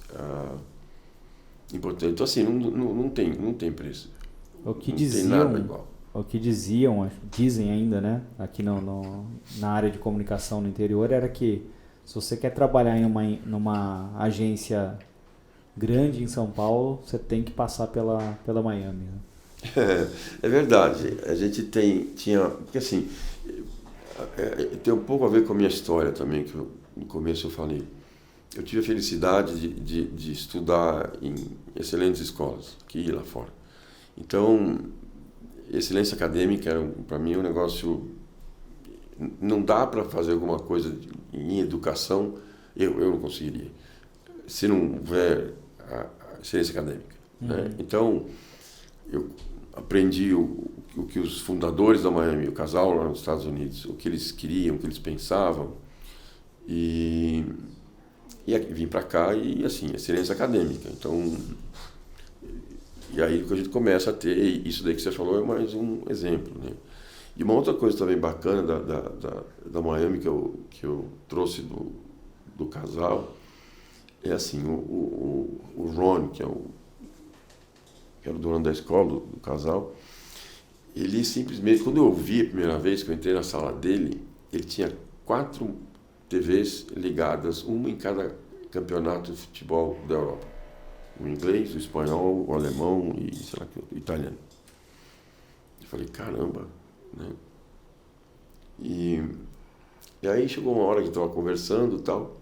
importantes. Então, assim, não tem preço. O que não diziam, tem nada igual. O que dizem ainda, né, aqui na área de comunicação no interior, era que se você quer trabalhar numa agência grande em São Paulo, você tem que passar pela Miami. Né? É verdade. A gente tinha... Porque assim, tem um pouco a ver com a minha história também, que no começo eu falei. Eu tive a felicidade de estudar em excelentes escolas, aqui e lá fora. Então... Excelência acadêmica era, para mim, um negócio não dá para fazer alguma coisa em educação, eu não conseguiria, se não houver a excelência acadêmica. Né? Então, eu aprendi o que os fundadores da Miami, o casal lá nos Estados Unidos, o que eles queriam, o que eles pensavam, e vim para cá e, assim, excelência acadêmica. Então, e aí que a gente começa a ter, isso daí que você falou é mais um exemplo, né? E uma outra coisa também bacana da Miami que eu trouxe do casal é assim, o Ron, que era o dono da escola, do casal, ele simplesmente, quando eu vi a primeira vez que eu entrei na sala dele, ele tinha 4 TVs ligadas, uma em cada campeonato de futebol da Europa. O inglês, o espanhol, o alemão e, sei lá, o italiano. Eu falei, caramba, né? E aí chegou uma hora que eu estava conversando e tal,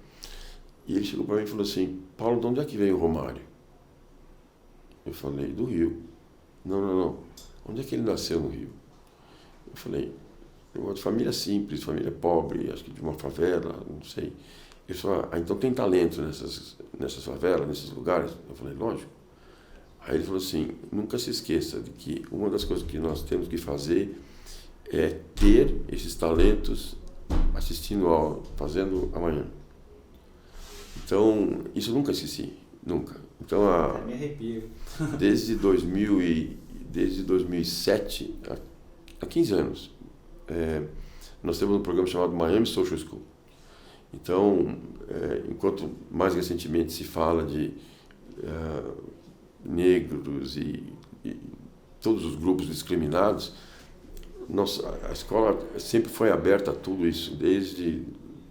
e ele chegou para mim e falou assim, Paulo, de onde é que veio o Romário? Eu falei, do Rio. Não. Onde é que ele nasceu no Rio? Eu falei, de família simples, família pobre, acho que de uma favela, não sei. Ele falou, então tem talento nessas favelas, nesses lugares? Eu falei, lógico. Aí ele falou assim, nunca se esqueça de que uma das coisas que nós temos que fazer é ter esses talentos fazendo amanhã. Então, isso eu nunca esqueci, nunca. Então, me arrepio. Desde 2007, há 15 anos, nós temos um programa chamado Miami Social School. Então, enquanto mais recentemente se fala de negros e todos os grupos discriminados, a escola sempre foi aberta a tudo isso,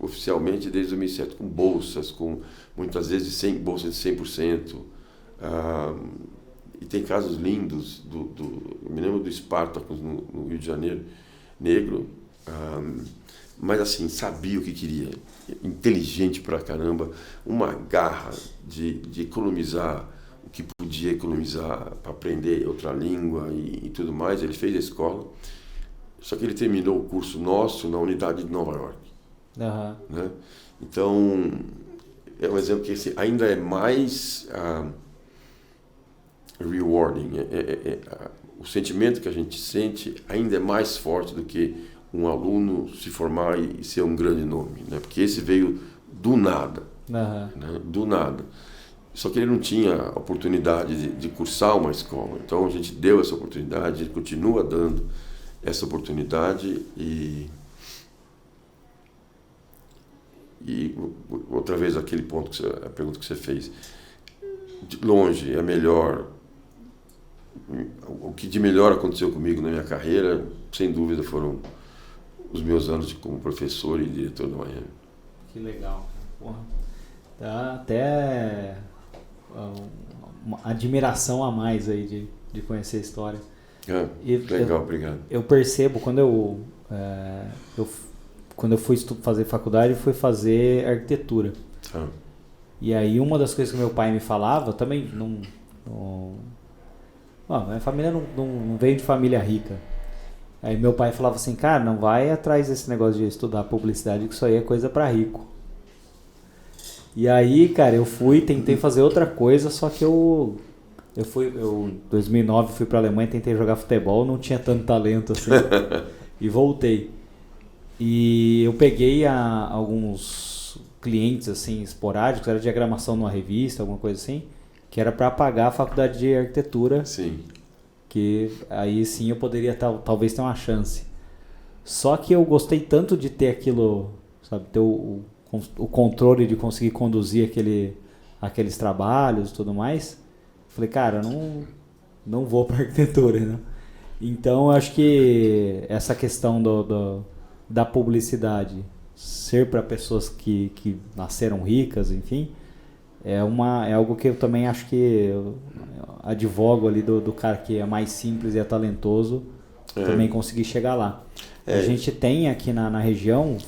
oficialmente desde 2007, com bolsas, muitas vezes bolsas de 100%. E tem casos lindos, eu me lembro do Spartacus no Rio de Janeiro, negro, mas assim, sabia o que queria, inteligente pra caramba, uma garra de economizar o que podia economizar para aprender outra língua e tudo mais. Ele fez a escola, só que ele terminou o curso nosso na unidade de Nova York. Né? Então, é um exemplo que ainda é mais rewarding. O sentimento que a gente sente ainda é mais forte do que um aluno se formar e ser um grande nome, né? Porque esse veio do nada, né? Do nada. Só que ele não tinha oportunidade de cursar uma escola. Então a gente deu essa oportunidade, a gente continua dando essa oportunidade e outra vez aquele ponto a pergunta que você fez, de longe é melhor. O que de melhor aconteceu comigo na minha carreira, sem dúvida, foram os meus anos como professor e diretor da Miami. Que legal. Porra. Dá até uma admiração a mais aí de conhecer a história. Legal, obrigado. Eu percebo, quando eu fui fazer faculdade, eu fui fazer arquitetura. E aí uma das coisas que meu pai me falava, também minha família não veio de família rica. Aí meu pai falava assim, cara, não vai atrás desse negócio de estudar publicidade, que isso aí é coisa pra rico. E aí, cara, tentei fazer outra coisa, só que em 2009 fui pra Alemanha, tentei jogar futebol, não tinha tanto talento assim, e voltei. E eu peguei alguns clientes assim esporádicos, era diagramação numa revista, alguma coisa assim, que era para pagar a faculdade de arquitetura. Sim. Que aí sim eu poderia talvez ter uma chance. Só que eu gostei tanto de ter aquilo, sabe, ter o controle de conseguir conduzir aqueles trabalhos e tudo mais. Falei, cara, não vou para arquitetura, né? Então eu acho que essa questão da publicidade ser para pessoas que nasceram ricas, enfim, é algo que eu também acho que eu advogo ali do cara que é mais simples e é talentoso, também conseguir chegar lá. A gente tem aqui na região,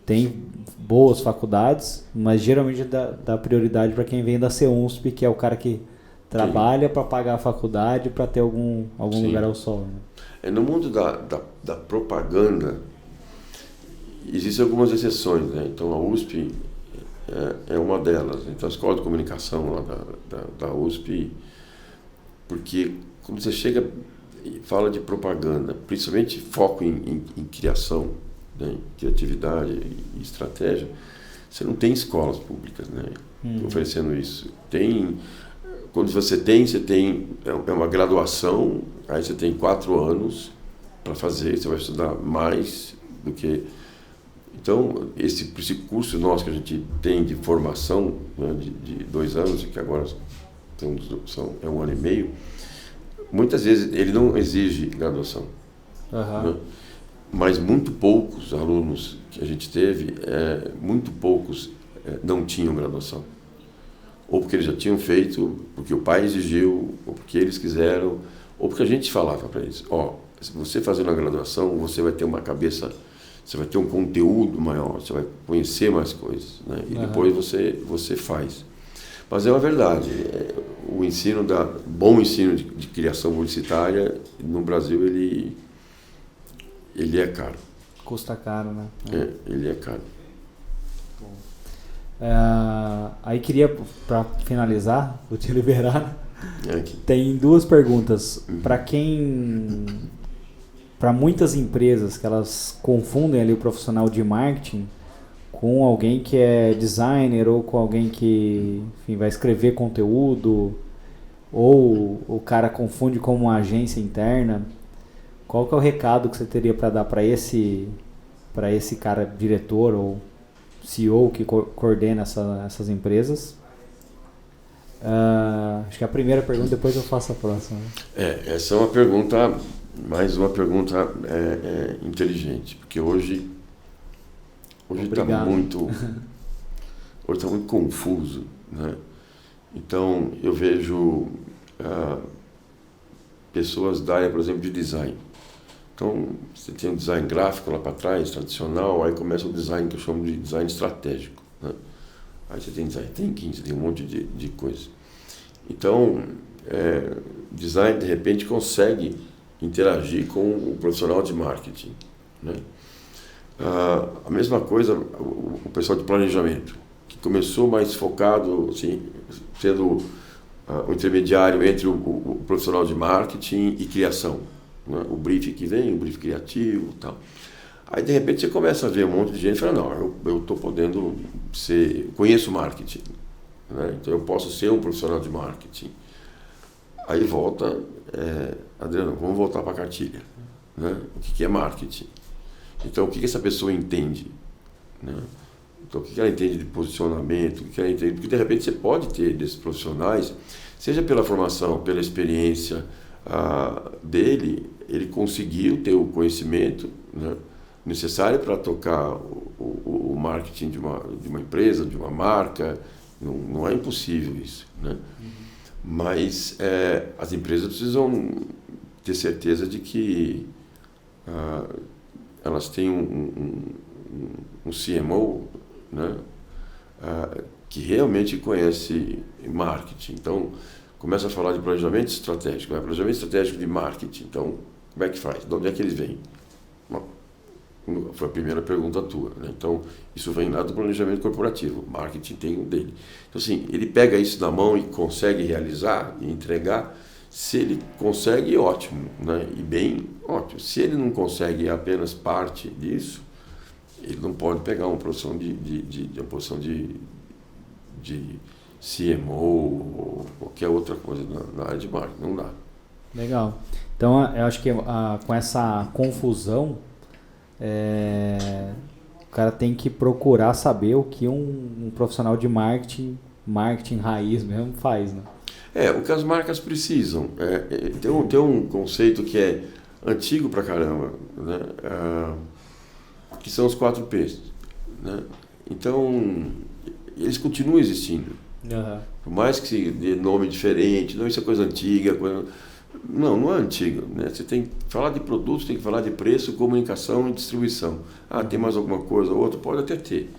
tem boas faculdades, mas geralmente dá prioridade para quem vem da CEUNSP, que é o cara que trabalha para pagar a faculdade para ter algum lugar ao sol. Né? No mundo da propaganda, existem algumas exceções, né? Então a USP é uma delas. Então a Escola de Comunicação lá da USP, porque quando você chega e fala de propaganda, principalmente foco em criação, né? Em criatividade e estratégia, você não tem escolas públicas, né? Oferecendo isso. Quando você tem uma graduação, aí você tem 4 anos para fazer, você vai estudar mais do que... Então, esse curso nosso que a gente tem de formação, né, de 2 anos, que agora é 1 ano e meio, muitas vezes ele não exige graduação. Né? Mas muito poucos alunos que a gente teve, muito poucos não tinham graduação. Ou porque eles já tinham feito, porque o pai exigiu, ou porque eles quiseram, ou porque a gente falava para eles, se você fazendo a graduação, você vai ter uma cabeça, você vai ter um conteúdo maior, você vai conhecer mais coisas, né? E depois você faz. Mas é uma verdade, o bom ensino de criação publicitária no Brasil, ele é caro. Custa caro, né? Ele é caro. Aí queria, para finalizar, vou te liberar. Tem 2 perguntas. Para muitas empresas que elas confundem ali o profissional de marketing com alguém que é designer ou com alguém que, enfim, vai escrever conteúdo, ou o cara confunde com uma agência interna. Qual que é o recado que você teria para dar para esse cara, diretor ou CEO que coordena essas empresas? Acho que a primeira pergunta, depois eu faço a próxima. Essa é uma pergunta, mais uma pergunta inteligente, porque hoje está muito confuso, né? Então eu vejo pessoas da área, por exemplo, de design. Então, você tem um design gráfico lá para trás, tradicional, aí começa o design que eu chamo de design estratégico, né? Aí você tem design thinking, você tem um monte de coisa. Então, design, de repente, consegue interagir com o profissional de marketing, né? A mesma coisa o pessoal de planejamento, que começou mais focado, assim, sendo o intermediário entre o profissional de marketing e criação. O brief que vem, o brief criativo e tal. Aí, de repente, você começa a ver um monte de gente falando, não, eu estou podendo conheço marketing, né? Então eu posso ser um profissional de marketing. Aí volta, Adriano, vamos voltar para a cartilha, né? O que é marketing? Então, o que essa pessoa entende, né? Então, o que ela entende de posicionamento, o que ela entende? Porque, de repente, você pode ter desses profissionais, seja pela formação, pela experiência dele, ele conseguiu ter o conhecimento, né, necessário para tocar o marketing de uma empresa, de uma marca. Não é impossível isso, né? Mas as empresas precisam ter certeza de que elas têm um CMO, né, que realmente conhece marketing. Então, começa a falar de planejamento estratégico, planejamento estratégico de marketing. Então, como é que faz? De onde é que ele vem? Foi a primeira pergunta tua, né? Então, isso vem lá do planejamento corporativo. O marketing tem um dele. Então, assim, ele pega isso na mão e consegue realizar e entregar. Se ele consegue, ótimo, né? E bem, ótimo. Se ele não consegue apenas parte disso, ele não pode pegar uma posição uma posição de CMO ou qualquer outra coisa na área de marketing. Não dá. Legal. Então, eu acho que com essa confusão, o cara tem que procurar saber o que um profissional de marketing raiz mesmo faz, né? O que as marcas precisam. Tem um conceito que é antigo pra caramba, né? Que são os 4 P's, né? Então, eles continuam existindo. Uhum. Por mais que se dê nome diferente, não, isso é coisa antiga. Não é antiga, né? Você tem que falar de produtos, tem que falar de preço, comunicação e distribuição. Tem mais alguma coisa ou outra? Pode até ter.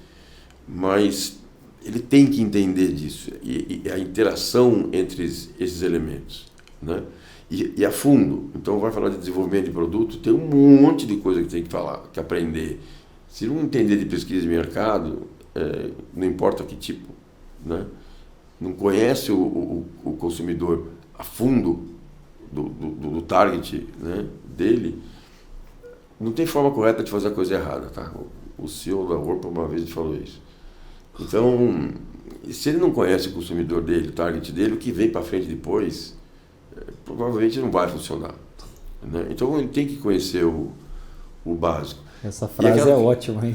Mas ele tem que entender disso e a interação entre esses elementos, né? E a fundo. Então vai falar de desenvolvimento de produto, tem um monte de coisa que tem que falar, que aprender. Se não entender de pesquisa de mercado, não importa que tipo, né? Não conhece o consumidor a fundo do target, né, dele, não tem forma correta de fazer a coisa errada, tá? O CEO da Whirlpool uma vez falou isso. Então, se ele não conhece o consumidor dele, o target dele, o que vem para frente depois, provavelmente não vai funcionar, né? Então, ele tem que conhecer o básico. Essa frase é ótima, hein?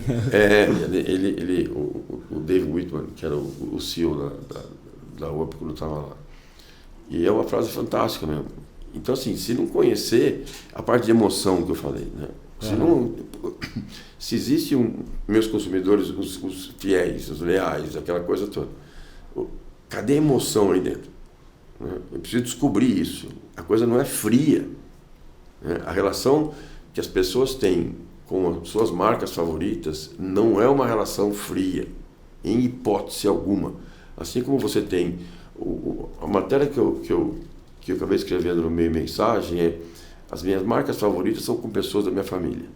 O Dave Whitman, que era o CEO da Whirlpool quando eu estava lá. E é uma frase fantástica mesmo. Então, assim, se não conhecer a parte de emoção que eu falei, né? Se existe meus consumidores, os fiéis, os leais, aquela coisa toda, cadê a emoção aí dentro? Né? Eu preciso descobrir isso. A coisa não é fria, né? A relação que as pessoas têm com as suas marcas favoritas não é uma relação fria, em hipótese alguma. Assim como você tem a matéria que eu acabei escrevendo no meio mensagem as minhas marcas favoritas são com pessoas da minha família.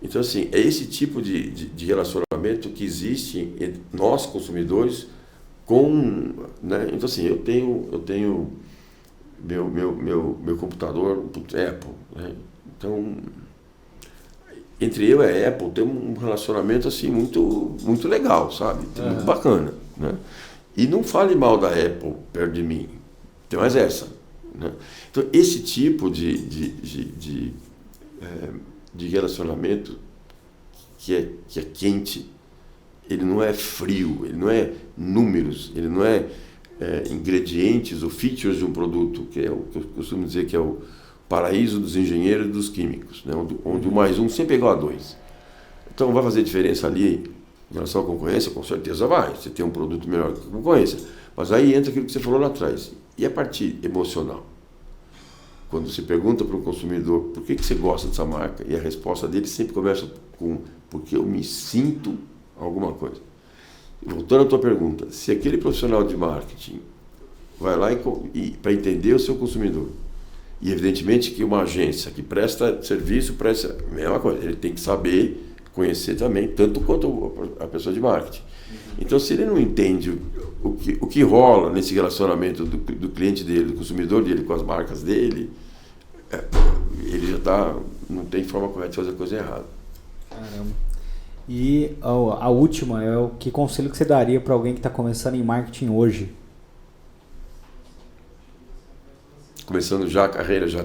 Então, assim, é esse tipo de relacionamento que existe entre nós, consumidores, com... Né? Então, assim, eu tenho meu computador Apple, né? Então, entre eu e a Apple tem um relacionamento, assim, muito, muito legal, sabe? Muito bacana, né? E não fale mal da Apple perto de mim. Tem mais essa, né? Então, esse tipo de relacionamento que é quente, ele não é frio, ele não é números, ele não é ingredientes ou features de um produto, que é o que eu costumo dizer que é o paraíso dos engenheiros e dos químicos, né? Onde o mais um sempre é igual a 2. Então, vai fazer diferença ali em relação à concorrência? Com certeza vai. Você tem um produto melhor que a concorrência. Mas aí entra aquilo que você falou lá atrás. E a parte emocional? Quando você pergunta para o consumidor por que você gosta dessa marca, e a resposta dele sempre começa com porque eu me sinto alguma coisa. Voltando à tua pergunta, se aquele profissional de marketing vai lá para entender o seu consumidor, e evidentemente que uma agência que presta serviço, presta a mesma coisa, ele tem que saber conhecer também, tanto quanto a pessoa de marketing. Então, se ele não entende o que rola nesse relacionamento do cliente dele, do consumidor dele com as marcas dele, ele já não tem forma correta de fazer a coisa errada. Caramba. E a última é que conselho que você daria para alguém que está começando em marketing hoje? Começando já a carreira, já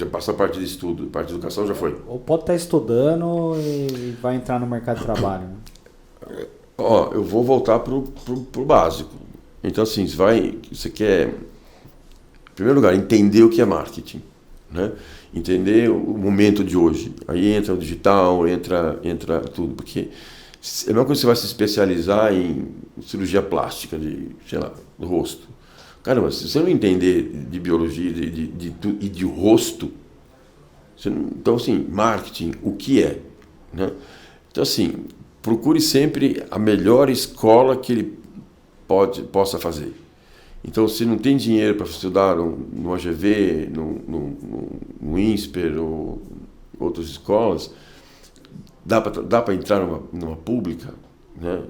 passou a parte de estudo, a parte de educação já foi. Ou pode estar estudando e vai entrar no mercado de trabalho, né? Eu vou voltar pro básico. Então, assim, você quer, em primeiro lugar, entender o que é marketing, né? Entender o momento de hoje. Aí entra o digital, entra tudo, porque é a mesma coisa que você vai se especializar em cirurgia plástica, do rosto. Caramba, se você não entender de biologia e de rosto, então, assim, marketing, o que é, né? Então, assim, procure sempre a melhor escola que ele possa fazer. Então, se não tem dinheiro para estudar no AGV, no INSPER ou outras escolas, dá para entrar numa pública, né?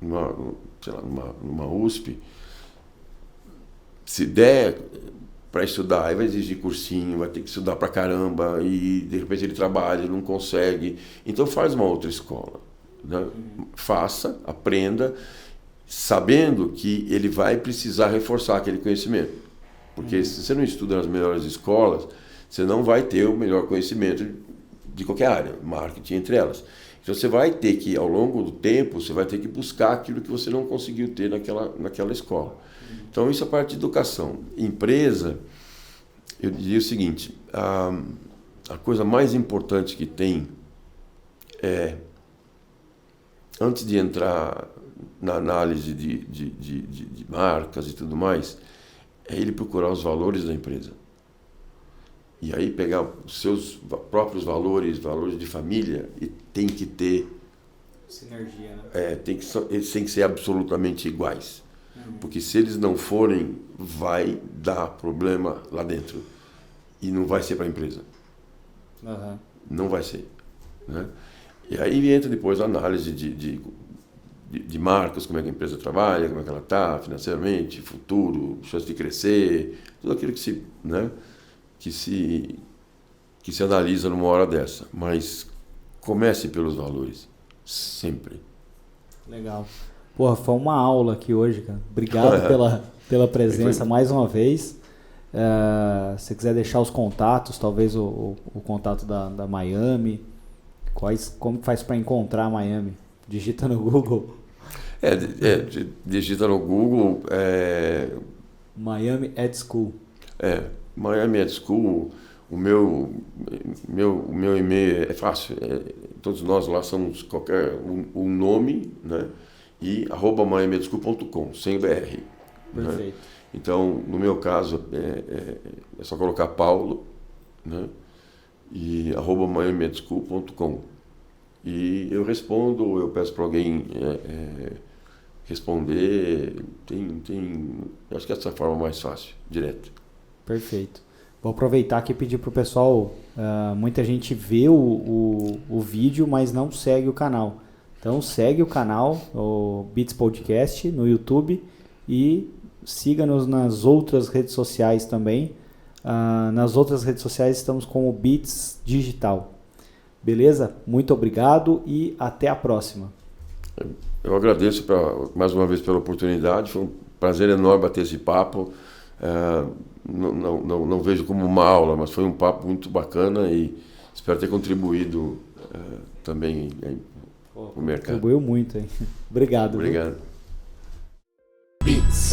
numa USP. Se der para estudar, aí vai exigir cursinho, vai ter que estudar para caramba, e de repente ele trabalha, não consegue. Então faz uma outra escola, né? Faça, aprenda, sabendo que ele vai precisar reforçar aquele conhecimento. Porque se você não estuda nas melhores escolas, você não vai ter o melhor conhecimento de qualquer área, marketing entre elas. Então você vai ter que, ao longo do tempo, você vai ter que buscar aquilo que você não conseguiu ter naquela escola. Então isso é a parte de educação. Empresa, eu diria o seguinte, a coisa mais importante que tem é, antes de entrar na análise de marcas e tudo mais, é ele procurar os valores da empresa. E aí pegar os seus próprios valores de família, e tem que ter sinergia, né? Eles têm que ser absolutamente iguais. Porque se eles não forem, vai dar problema lá dentro. E não vai ser para a empresa. Não vai ser, né? E aí entra depois a análise de marcas, como é que a empresa trabalha, como é que ela está financeiramente, futuro, chance de crescer, tudo aquilo que se, né, que se analisa numa hora dessa. Mas comece pelos valores, sempre. Legal. Porra, foi uma aula aqui hoje, cara. Obrigado pela presença mais uma vez. Se você quiser deixar os contatos, talvez o contato da Miami, como que faz para encontrar a Miami? Digita no Google. Digita no Google. Miami Ed School. Miami Ed School. O meu e-mail é fácil. Todos nós lá somos um nome, né? E @miamiedschool.com, sem BR. Perfeito. Né? Então, no meu caso, é só colocar Paulo, né? E @miamiedschool.com. E eu respondo, eu peço para alguém responder. Acho que essa é a forma mais fácil, direto. Perfeito. Vou aproveitar aqui e pedir para o pessoal, muita gente vê o vídeo, mas não segue o canal. Então segue o canal, o Beats Podcast, no YouTube, e siga-nos nas outras redes sociais também. Nas outras redes sociais estamos com o Beats Digital. Beleza? Muito obrigado e até a próxima. Eu agradeço mais uma vez pela oportunidade, foi um prazer enorme bater esse papo. Não vejo como uma aula, mas foi um papo muito bacana e espero ter contribuído também para o mercado. Contribuiu muito, hein? Obrigado. Obrigado. Beats.